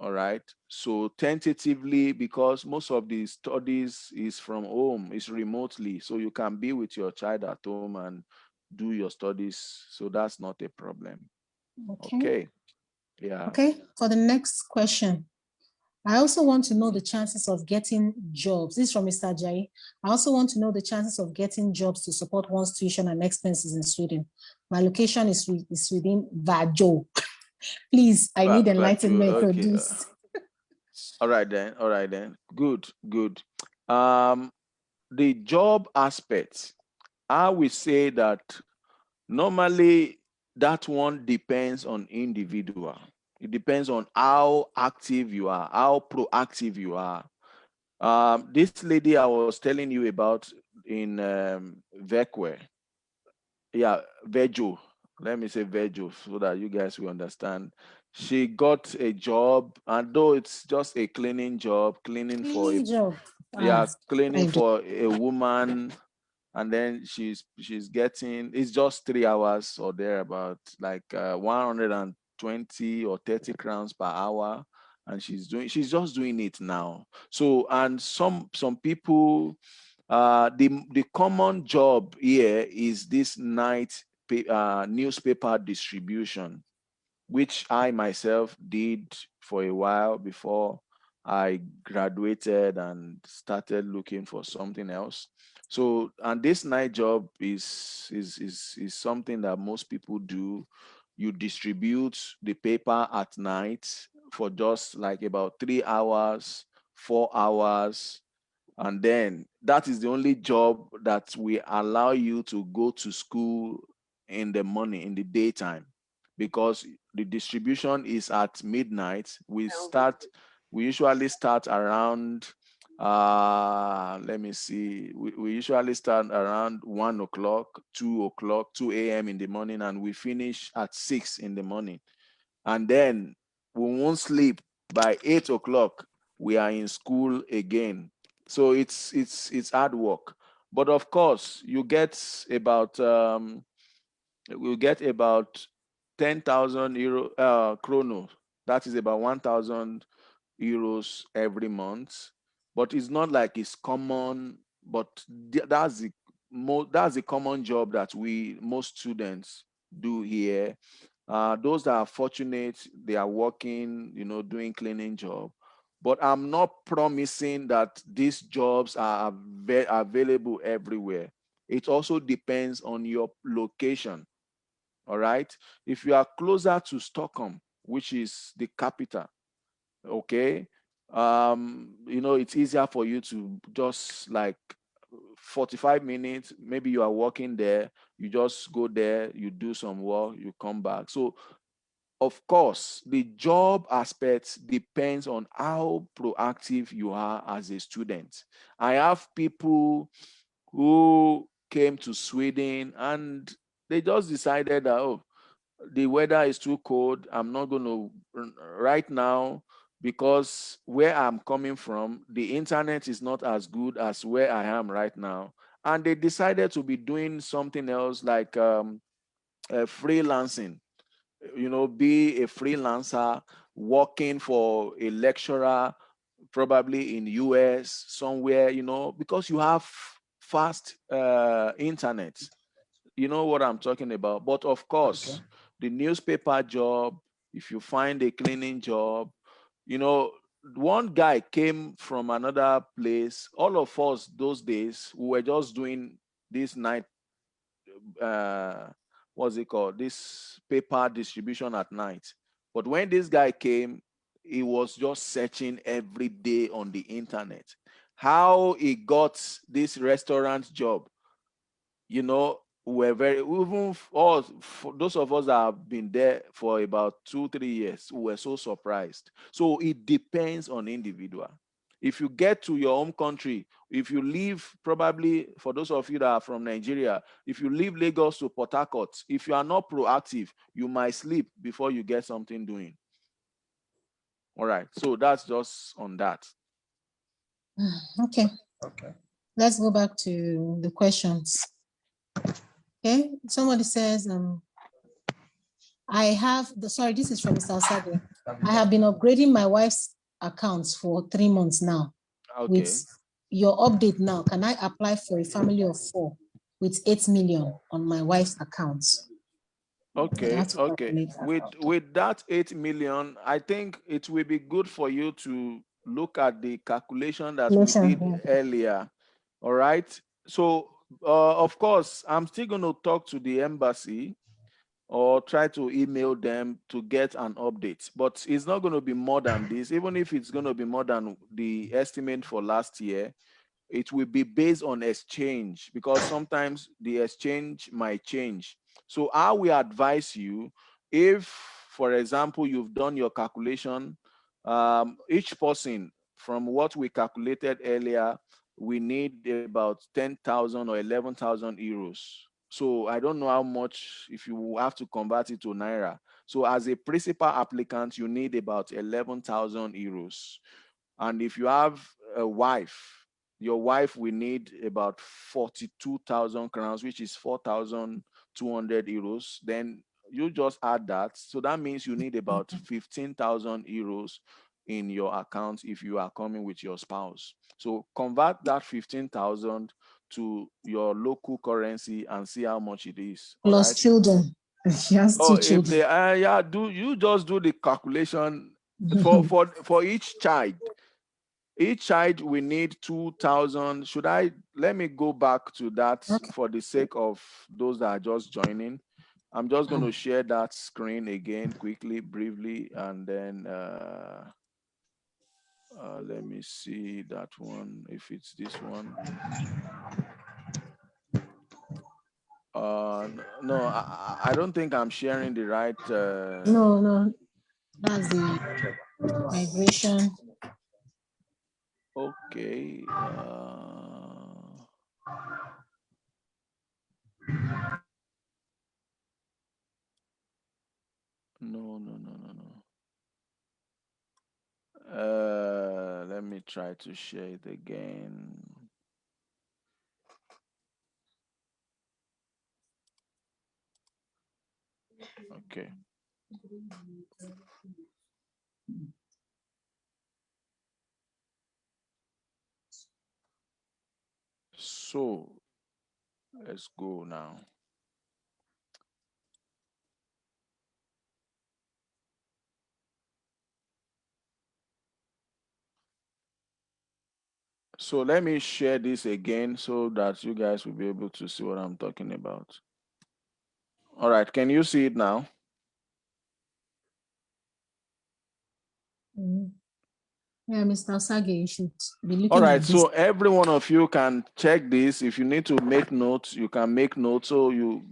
All right. So tentatively, because most of the studies is from home, is remotely, so you can be with your child at home and do your studies. So that's not a problem. Okay. Yeah. Okay. For the next question, I also want to know the chances of getting jobs. This is from Mr. Jai. I also want to know the chances of getting jobs to support one's tuition and expenses in Sweden. My location is within Vajo. Please, I need enlightenment on Okay. this. All right then. All right then. Good. Good. The job aspect, I will say that normally that one depends on individual. It depends on how active you are, how proactive you are. This lady I was telling you about in Vekwe, yeah, Vejo. Let me say Vejo so that you guys will understand. She got a job, and though it's just a cleaning job, cleaning for a Job. cleaning for a woman, and then she's getting, it's just 3 hours or thereabout, like 120 or 30 crowns per hour, and she's just doing it now. So, and some people, the common job here is this newspaper distribution, which I myself did for a while before I graduated and started looking for something else. So, and this night job is something that most people do. You distribute the paper at night for just like about 3 hours, 4 hours, and then that is the only job that we allow you to go to school in the morning, in the daytime, because the distribution is at midnight. We usually start around let me see, we usually start around 1 o'clock, 2 o'clock, 2 a.m. in the morning, and we finish at 6 in the morning. And then we won't sleep. By 8 o'clock we are in school again. So it's hard work, but of course you get about we'll get about 10,000 euro chrono. That is about 1,000 euros every month. But it's not like it's common. But that's the common job that most students do here. Those that are fortunate, they are working, doing cleaning job. But I'm not promising that these jobs are available everywhere. It also depends on your location. All right. If you are closer to Stockholm, which is the capital, okay, it's easier for you to just like 45 minutes, maybe you are working there, you just go there, you do some work, you come back. So of course, the job aspect depends on how proactive you are as a student. I have people who came to Sweden and they just decided that, oh, the weather is too cold. I'm not going to right now, because where I'm coming from, the internet is not as good as where I am right now. And they decided to be doing something else like freelancing, be a freelancer, working for a lecturer, probably in US somewhere, because you have fast internet. You know what I'm talking about. But of course, Okay. the newspaper job, if you find a cleaning job, you know, one guy came from another place. All of us those days, we were just doing this night, uh, what's it called? This paper distribution at night. But when this guy came, he was just searching every day on the internet. How he got this restaurant job, were very, even for those of us that have been there for about 2 3 years, we were so surprised. So it depends on individual. If you get to your home country, if you leave, probably for those of you that are from Nigeria, if you leave Lagos to Port Harcourt, if you are not proactive, you might sleep before you get something doing. All right, so that's just on that. Okay, Okay. let's go back to the questions. Okay, somebody says, this is from Mr. Osage. I have been upgrading my wife's accounts for 3 months now. Okay. With your update now, can I apply for a family of 4 with 8 million on my wife's accounts? Okay. With that 8 million, I think it will be good for you to look at the calculation that we did earlier. All right. So, of course, I'm still going to talk to the embassy or try to email them to get an update. But it's not going to be more than this. Even if it's going to be more than the estimate for last year, it will be based on exchange, because sometimes the exchange might change. So I will advise you, if, for example, you've done your calculation, each person, from what we calculated earlier, we need about 10,000 or 11,000 euros. So I don't know how much, if you have to convert it to Naira. So as a principal applicant, you need about 11,000 euros. And if you have a wife, your wife will need about 42,000 crowns, which is 4,200 euros. Then you just add that. So that means you need about 15,000 euros in your account if you are coming with your spouse. So convert that 15,000 to your local currency and see how much it is. All Plus right. children. She has Oh, two if children. they yeah, do you just do the calculation for each child. Each child we need 2,000. Should I let me go back to that Okay. for the sake of those that are just joining? I'm just going to share that screen again quickly, briefly, and then let me see that one, if it's this one. No, I don't think I'm sharing the right. No, that's the migration. Okay. No. Let me try to share it again. Okay. So let's go now. So let me share this again so that you guys will be able to see what I'm talking about. All right, can you see it now? Yeah, Mr. Sage, you should be looking All right, at this. so every one of you can check this. If you need to make notes, you can make notes, so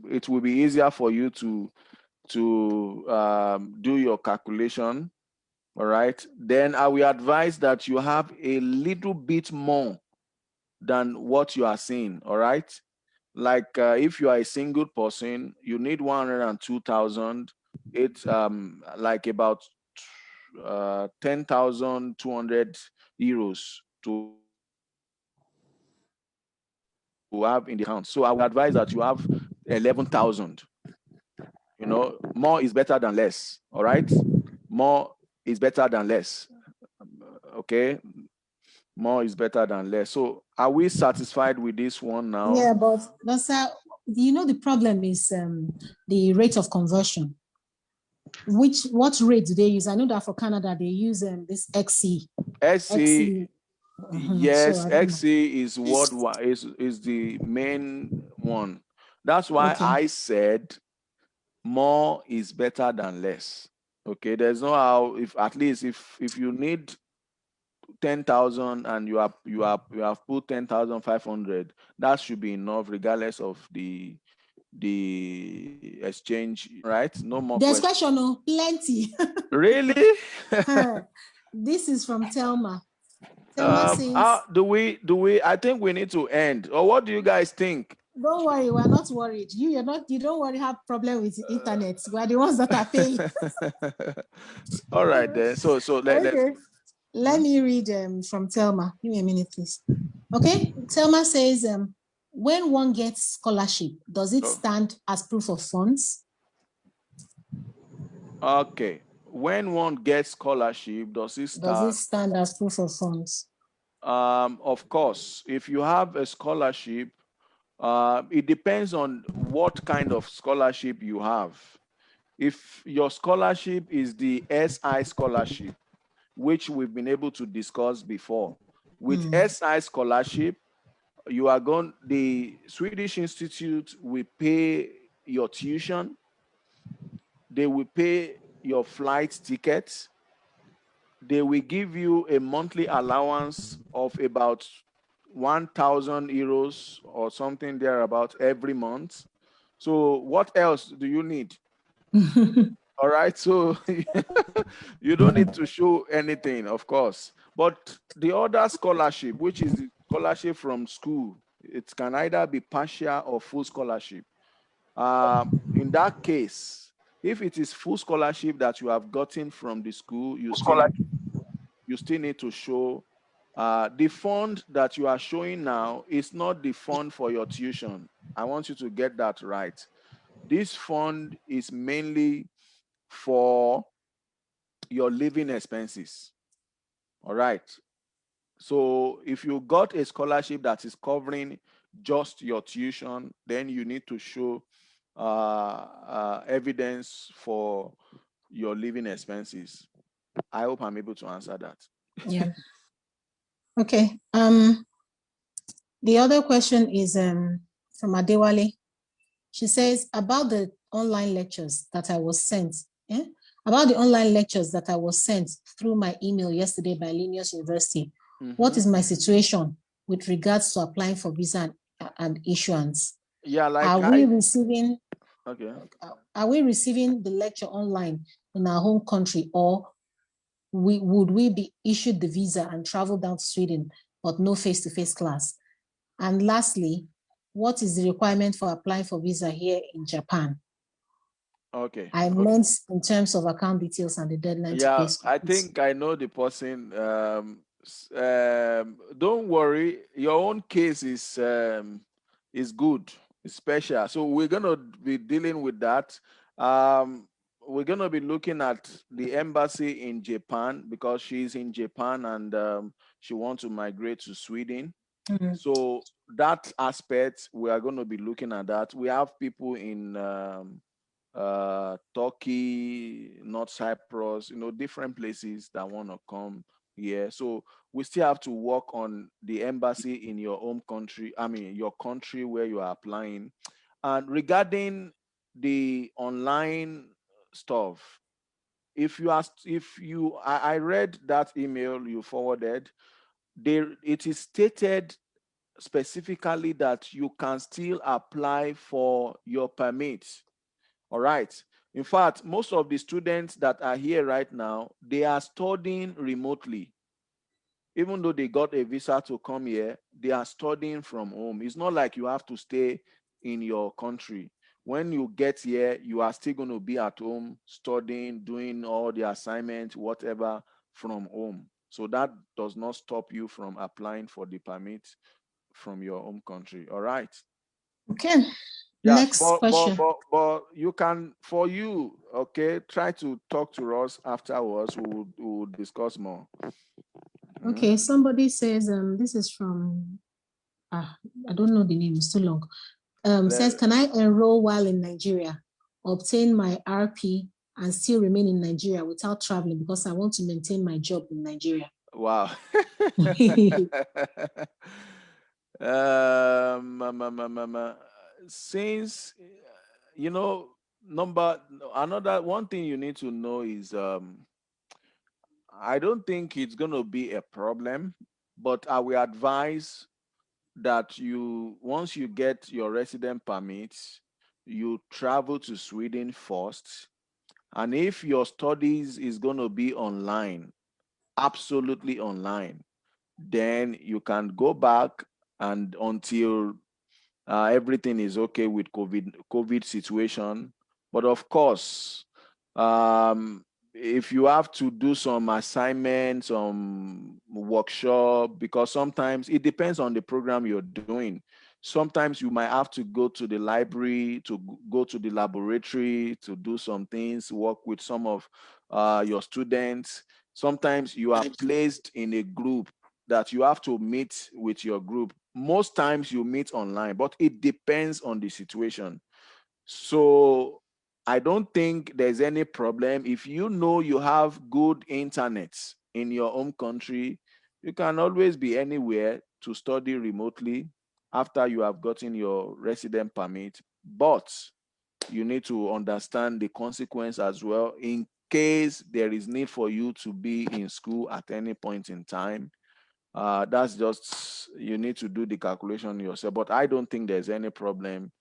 it will be easier for you to do your calculation. All right, then I will advise that you have a little bit more than what you are seeing. All right, like if you are a single person, you need 102,000. It's like about 10,200 euros to have in the account. So I will advise that you have 11,000. More is better than less. All right, more is better than less. Okay, more is better than less. So are we satisfied with this one now? Yeah, but sir, the problem is the rate of conversion. What rate do they use? I know that for Canada they use this XC. XC, yes, So XC is what is the main one. That's why I said more is better than less. Okay, there's no how, if at least if you need 10,000 and you have put 10,500, that should be enough regardless of the exchange, right? No more there's question. question, plenty. Really? This is from Telma. Telma says, do we I think we need to end, or what do you guys think? don't worry, we're not worried. You don't worry, have problem with the internet. We're the ones that are paying. All right then. So let me read from Telma. Give me a minute, please. Okay, Telma says, when one gets scholarship, does it stand as proof of funds? Okay. When one gets scholarship, does it stand as proof of funds? Of course, if you have a scholarship, it depends on what kind of scholarship you have. If your scholarship is the SI scholarship, which we've been able to discuss before, with SI scholarship, the Swedish Institute will pay your tuition, they will pay your flight tickets, they will give you a monthly allowance of about 1,000 euros or something thereabout every month. So what else do you need? All right, so you don't need to show anything, of course. But the other scholarship, which is the scholarship from school, it can either be partial or full scholarship. In that case, if it is full scholarship that you have gotten from the school, you still need to show The fund that you are showing now is not the fund for your tuition. I want you to get that right. This fund is mainly for your living expenses. All right. So if you got a scholarship that is covering just your tuition, then you need to show evidence for your living expenses. I hope I'm able to answer that. Yeah. Okay. The other question is from Adewale. She says about the online lectures that I was sent. About the online lectures that I was sent through my email yesterday by Linus University. What is my situation with regards to applying for visa and issuance? Yeah, like are we receiving the lecture online in our home country, or would we be issued the visa and travel down to Sweden, but no face-to-face class? And lastly, what is the requirement for applying for visa here in Japan? Okay. I meant in terms of account details and the deadline to pay school I fees. think I know the person. Don't worry, your own case is good, it's special. So we're gonna be dealing with that. We're gonna be looking at the embassy in Japan because she's in Japan and she wants to migrate to Sweden. So that aspect, we are going to be looking at that. We have people in Turkey, North Cyprus, different places that want to come here. So we still have to work on the embassy in your home country, your country where you are applying. And regarding the online stuff, I read that email you forwarded. It is stated specifically that you can still apply for your permit. All right. In fact, most of the students that are here right now, they are studying remotely. Even though they got a visa to come here, they are studying from home. It's not like you have to stay in your country. When you get here, you are still going to be at home studying, doing all the assignments, whatever, from home. So that does not stop you from applying for the permit from your home country. All right. Okay. Yes, Next question. but you can, for you, okay, try to talk to us afterwards. We'll discuss more. Okay, somebody says, this is from, I don't know the name, it's too long. Says, can I enroll while in Nigeria, obtain my RP, and still remain in Nigeria without traveling because I want to maintain my job in Nigeria? Wow. Since, another one thing you need to know is I don't think it's going to be a problem, but I will advise that once you get your resident permits, you travel to Sweden first. And if your studies is going to be online, absolutely online, then you can go back and until everything is okay with COVID situation. But of course, if you have to do some assignments, some workshop, because sometimes it depends on the program you're doing. Sometimes you might have to go to the library, to go to the laboratory, to do some things, work with some of your students. Sometimes you are placed in a group that you have to meet with your group. Most times you meet online, but it depends on the situation. So I don't think there's any problem. If you know you have good internet in your home country, you can always be anywhere to study remotely after you have gotten your resident permit. But you need to understand the consequence as well in case there is need for you to be in school at any point in time. That's just, you need to do the calculation yourself. But I don't think there's any problem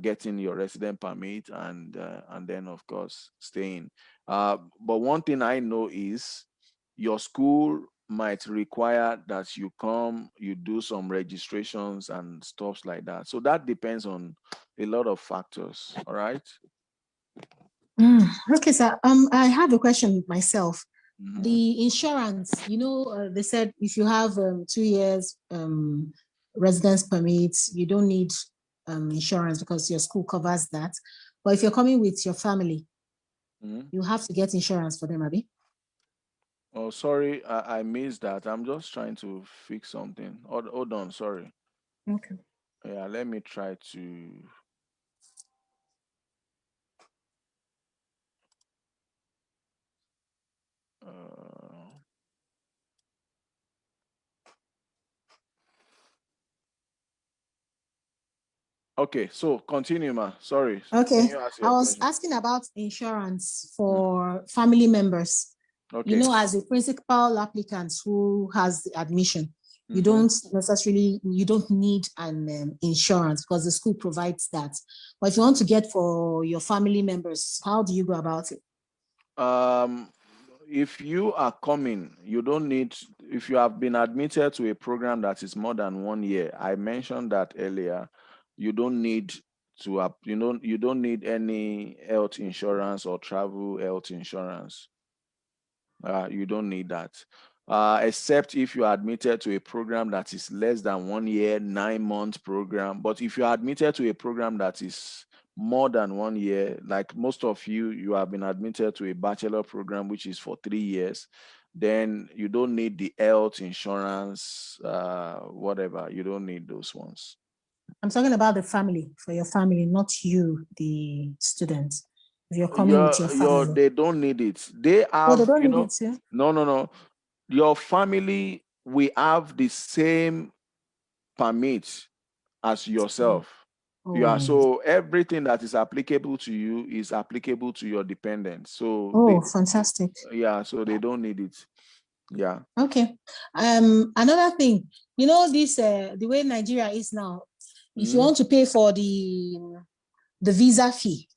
getting your resident permit and then of course staying. But one thing I know is your school might require that you do some registrations and stuff like that. So that depends on a lot of factors. All right. Okay, sir. I have a question myself. The insurance, they said if you have 2 years residence permits, you don't need insurance because your school covers that. But if you're coming with your family, you have to get insurance for them, Abby. Oh, sorry, I missed that. I'm just trying to fix something. Hold on, sorry. Okay. Yeah, let me try to. Uh, okay, so continue, ma. Sorry. Can Okay. you ask I your was question? asking about insurance for family members. Okay. As a principal applicant who has the admission, you don't need an insurance because the school provides that. But if you want to get for your family members, how do you go about it? If you are coming, you don't need, if you have been admitted to a program that is more than 1 year, I mentioned that earlier, you don't need you don't need any health insurance or travel health insurance. You don't need that. Except if you are admitted to a program that is less than 1 year, 9 month program. But if you are admitted to a program that is more than 1 year, like most of you have been admitted to a bachelor program, which is for 3 years, then you don't need the health insurance, whatever. You don't need those ones. I'm talking about the family, for your family, not you, the student. If you're coming with your family. They don't need it. They Oh, they have, don't need it, yeah? no. Your family, we have the same permit as yourself. Yeah, Oh, so everything that is applicable to you is applicable to your dependents. So fantastic. so they don't need it. Yeah. Okay. Another thing, this the way Nigeria is now, if you want to pay for the visa fee,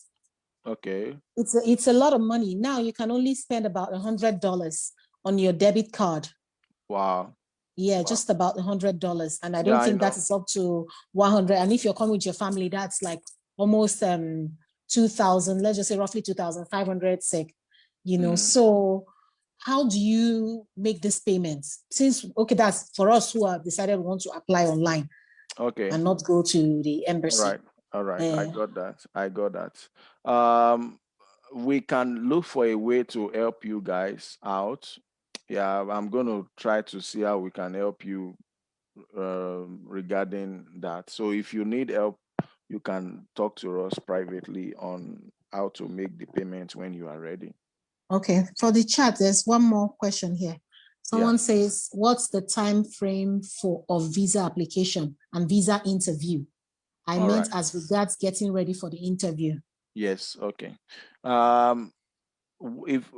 Okay. it's a lot of money. Now you can only spend about $100 on your debit card. Wow. Yeah, Wow. just about $100. And I don't Yeah, think that is up to 100. And if you're coming with your family, that's like almost 2,000, let's just say roughly 2,500 SEK, So how do you make this payment? Since, okay, that's for us who have decided we want to apply online. Okay. And not go to the embassy. All right. I got that. We can look for a way to help you guys out. Yeah, I'm going to try to see how we can help you regarding that. So if you need help, you can talk to us privately on how to make the payment when you are ready. Okay. For the chat, there's one more question here. Someone says, what's the time frame of visa application and visa interview? I meant as regards getting ready for the interview. Yes. Okay. If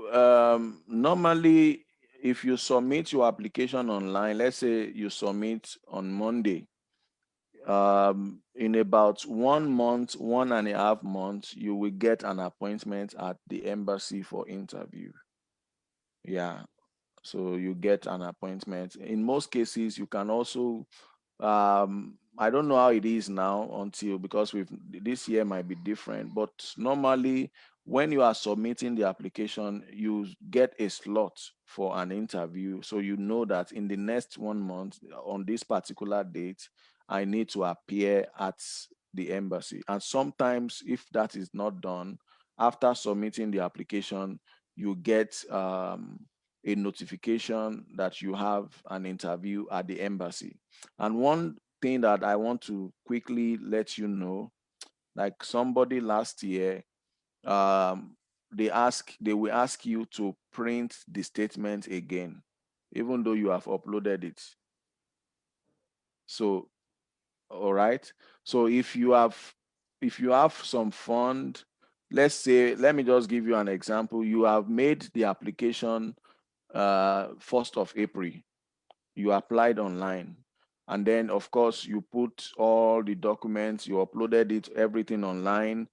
normally, if you submit your application online, let's say you submit on Monday, in about 1 month, 1.5 months, you will get an appointment at the embassy for interview. Yeah. So you get an appointment. In most cases, you can also, I don't know how it is now until, because this year might be different, but normally when you are submitting the application, you get a slot for an interview. So you know that in the next 1 month, on this particular date, I need to appear at the embassy. And sometimes if that is not done, after submitting the application, you get a notification that you have an interview at the embassy. And one thing that I want to quickly let you know, like somebody last year, they will ask you to print the statement again, even though you have uploaded it. So, all right. So if you have some fund, let's say, let me just give you an example. You have made the application 1st of April. You applied online, and then of course you put all the documents, you uploaded it, everything online,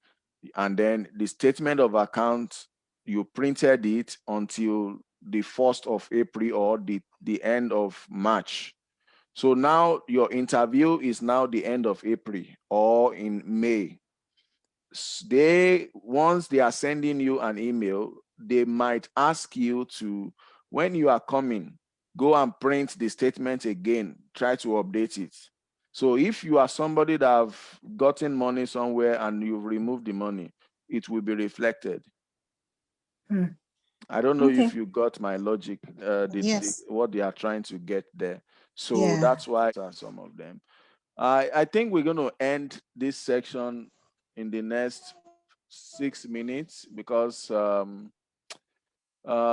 and then the statement of account, you printed it until the 1st of April or the end of March. So now your interview is now the end of April or in May. Once they are sending you an email, they might ask you to When you are coming, go and print the statement again, try to update it. So if you are somebody that have gotten money somewhere and you've removed the money, it will be reflected. I don't know if you got my logic, Yes. what they are trying to get there. So Yeah. that's why some of them. I think we're going to end this section in the next 6 minutes because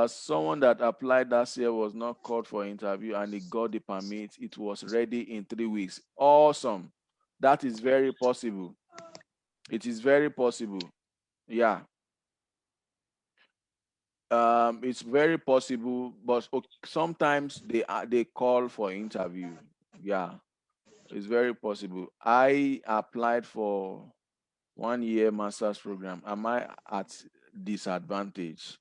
someone that applied last year was not called for interview and he got the permit. It was ready in 3 weeks. Awesome. That is very possible. It is very possible. Yeah. It's very possible, but sometimes they call for interview. Yeah, it's very possible. I applied for 1 year master's program. Am I at disadvantage?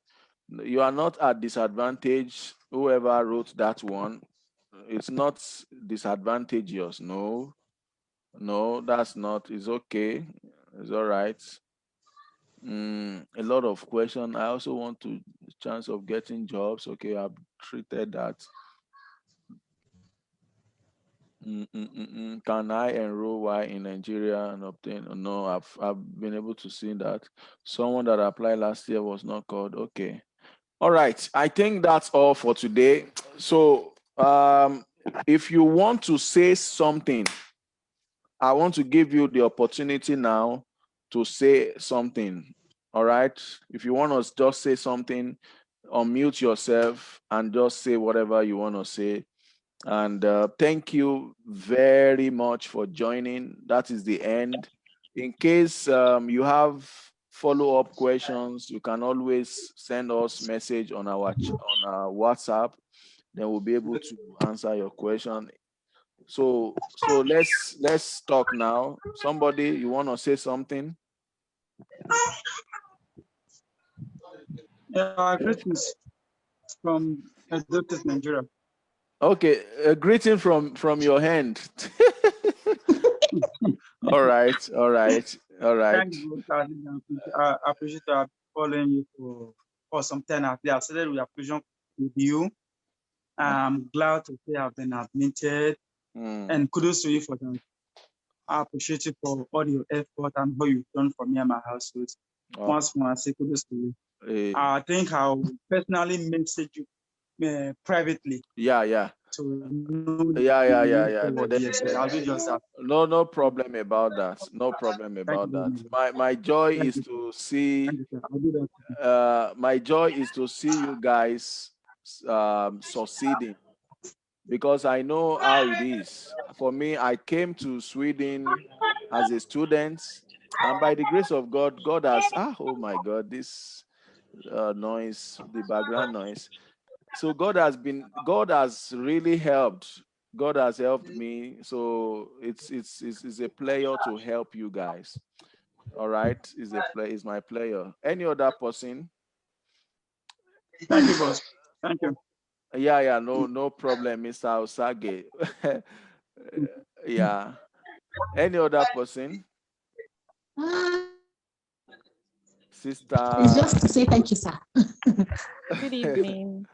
You are not at disadvantage. Whoever wrote that one, it's not disadvantageous. No, that's not. It's okay. It's all right. A lot of questions. I also want to chance of getting jobs. Okay, I've treated that. Can I enroll while in Nigeria and obtain? No, I've been able to see that. Someone that applied last year was not called. Okay. All right. I think that's all for today. So if you want to say something, I want to give you the opportunity now to say something. All right. If you want to just say something, unmute yourself and just say whatever you want to say. And thank you very much for joining. That is the end. In case you have follow-up questions, you can always send us message on our WhatsApp. Then we'll be able to answer your question. So let's talk now. Somebody, you want to say something? Greetings from Exotic Nigeria. Okay, a greeting from your hand. all right. Thank you. I appreciate following you for some time. I started with appreciation with you. I'm glad to say I've been admitted, and kudos to you for that. I appreciate you for all your effort and how you've done for me and my household. Once more, I say kudos to you. I think I'll personally message you privately. Yeah. To know Yeah. Yes, I'll do just that. No problem about that. No problem about that. My joy is to see. My joy is to see you guys succeeding, because I know how it is. For me, I came to Sweden as a student, and by the grace of God, God has oh my God, this noise, the background noise. So God has really helped. God has helped me. So it's a player to help you guys. All right, is my player. Any other person? Thank you, boss. Thank you. Yeah, no problem, Mr. Osage. Yeah. Any other person? Sister. It's just to say thank you, sir. Good evening.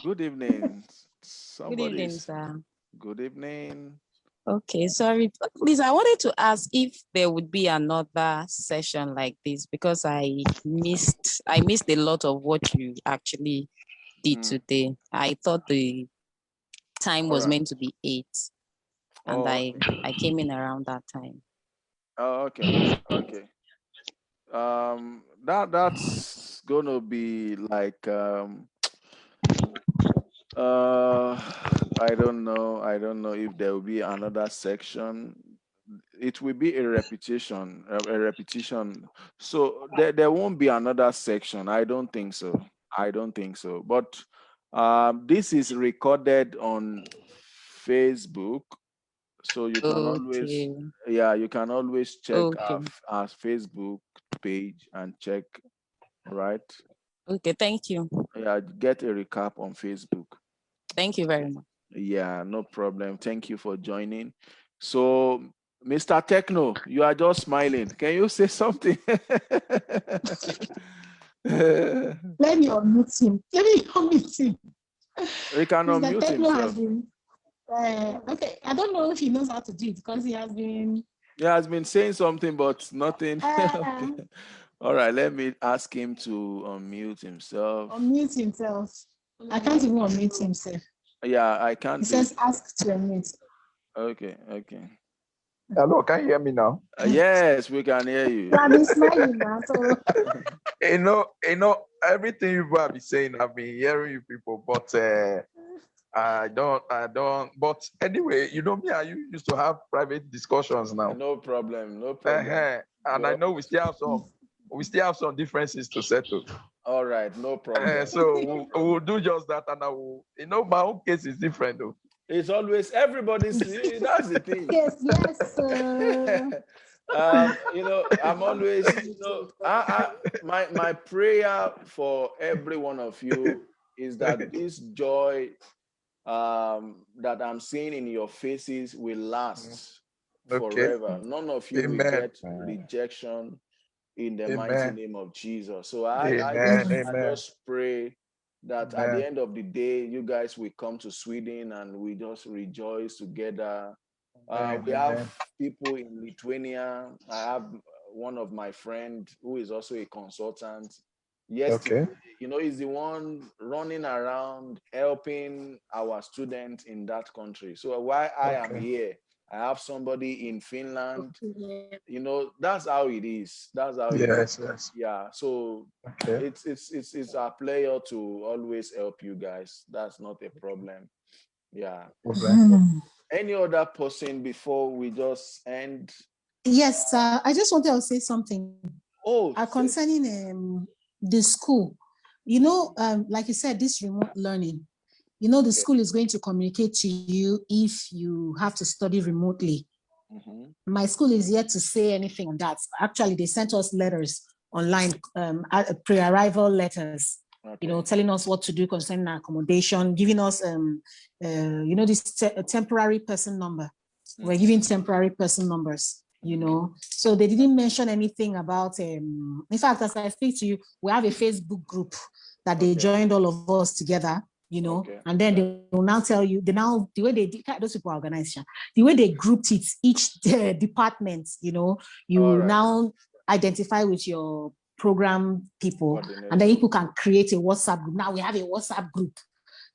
Good evening. Good evening, sir. Good evening. Okay, sorry. Please, I wanted to ask if there would be another session like this, because I missed a lot of what you actually did today. I thought the time was meant to be 8, and I came in around that time. Oh, okay. That's gonna be like I don't know if there will be another section. It will be a repetition. So there won't be another section. I don't think so. But this is recorded on Facebook, so you can always check our Facebook page and check, right? Okay, thank you. Yeah, get a recap on Facebook. Thank you very much. Yeah, no problem. Thank you for joining. So, Mr. Techno, you are just smiling. Can you say something? Let me unmute him. Let me unmute him. He can Mr. unmute Techno has himself. been, okay, I don't know if he knows how to do it because he has been. He has been saying something, but nothing. Okay. Uh, All right, let me ask him to unmute himself. Unmute himself. I can't even unmute himself. Yeah, I can't. He says ask to unmute. Okay, okay. Hello, can you hear me now? Yes, we can hear you. You have been smiling now, so. You know, everything you have been saying, I've been hearing you people, but I don't. But anyway, you know me and you used to have private discussions now. No problem, no problem. And I know we still have some differences to settle. All right, no problem. So we'll do just that, and my own case is different though. It's always everybody's. That's the thing. Yes. I'm always, my prayer for every one of you is that this joy that I'm seeing in your faces will last forever. None of you will get rejection in the mighty name of Jesus. So I just pray that at the end of the day, you guys will come to Sweden and we just rejoice together. We have people in Lithuania. I have one of my friends who is also a consultant. Yesterday, he's the one running around helping our students in that country. So while I am here, I have somebody in Finland. That's how it is. That's how it is. Yes. Yeah. So it's our pleasure to always help you guys. That's not a problem. Yeah. Any other person before we just end? Yes, I just wanted to say something. Concerning the school. Like you said, this remote learning. The school is going to communicate to you if you have to study remotely. My school is yet to say anything on that. Actually, they sent us letters online, pre-arrival letters, telling us what to do concerning accommodation, giving us, this temporary person number. We're giving temporary person numbers, So they didn't mention anything about, in fact, as I speak to you, we have a Facebook group that they joined all of us together, and then they will now tell you, the way they did, those people are organized, the way they grouped it, each department, you now identify with your program people, and then people can create a WhatsApp group. Now we have a WhatsApp group.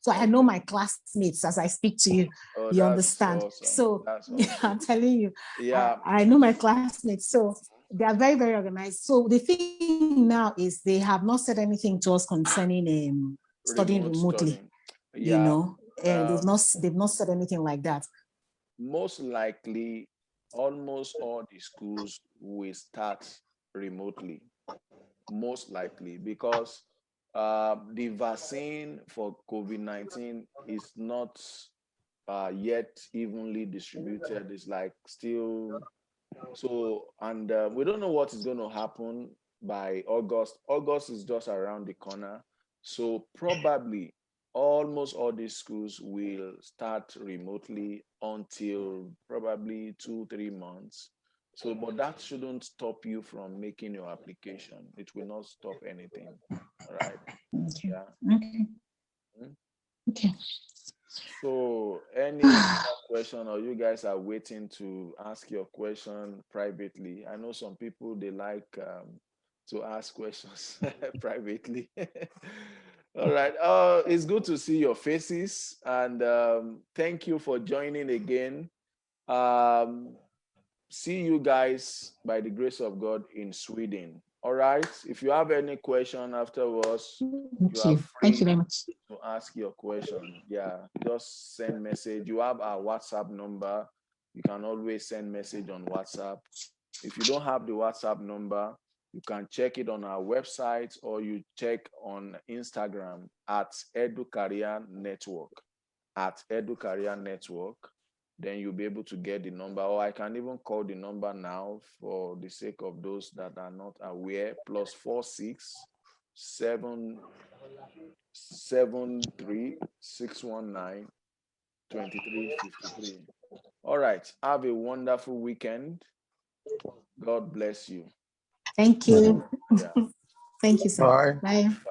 So I know my classmates as I speak to you. You understand? Awesome. So Awesome. I'm telling you, yeah, I know my classmates. So they are very, very organized. So the thing now is they have not said anything to us concerning studying remotely. Studying. And they've not said anything like that. Most likely, almost all the schools will start remotely. Most likely, because the vaccine for COVID-19 is not yet evenly distributed. It's like still so, and we don't know what is going to happen by August. August is just around the corner. So probably almost all these schools will start remotely until probably 2-3 months. So, but that shouldn't stop you from making your application. It will not stop anything. All right. Okay. Yeah. Okay. So, any question, or you guys are waiting to ask your question privately? I know some people, they like to ask questions privately. All right. It's good to see your faces, and thank you for joining again. See you guys by the grace of God in Sweden. All right. If you have any question afterwards, you are free. Thank you very much to ask your question. Yeah, just send message. You have our WhatsApp number. You can always send message on WhatsApp. If you don't have the WhatsApp number, you can check it on our website, or you check on Instagram at Educareer Network. At Educareer Network. Then you'll be able to get the number, or I can even call the number now for the sake of those that are not aware. +46 773 619 2353. All right. Have a wonderful weekend. God bless you. Thank you. Yeah. Thank you, sir. Bye. Bye.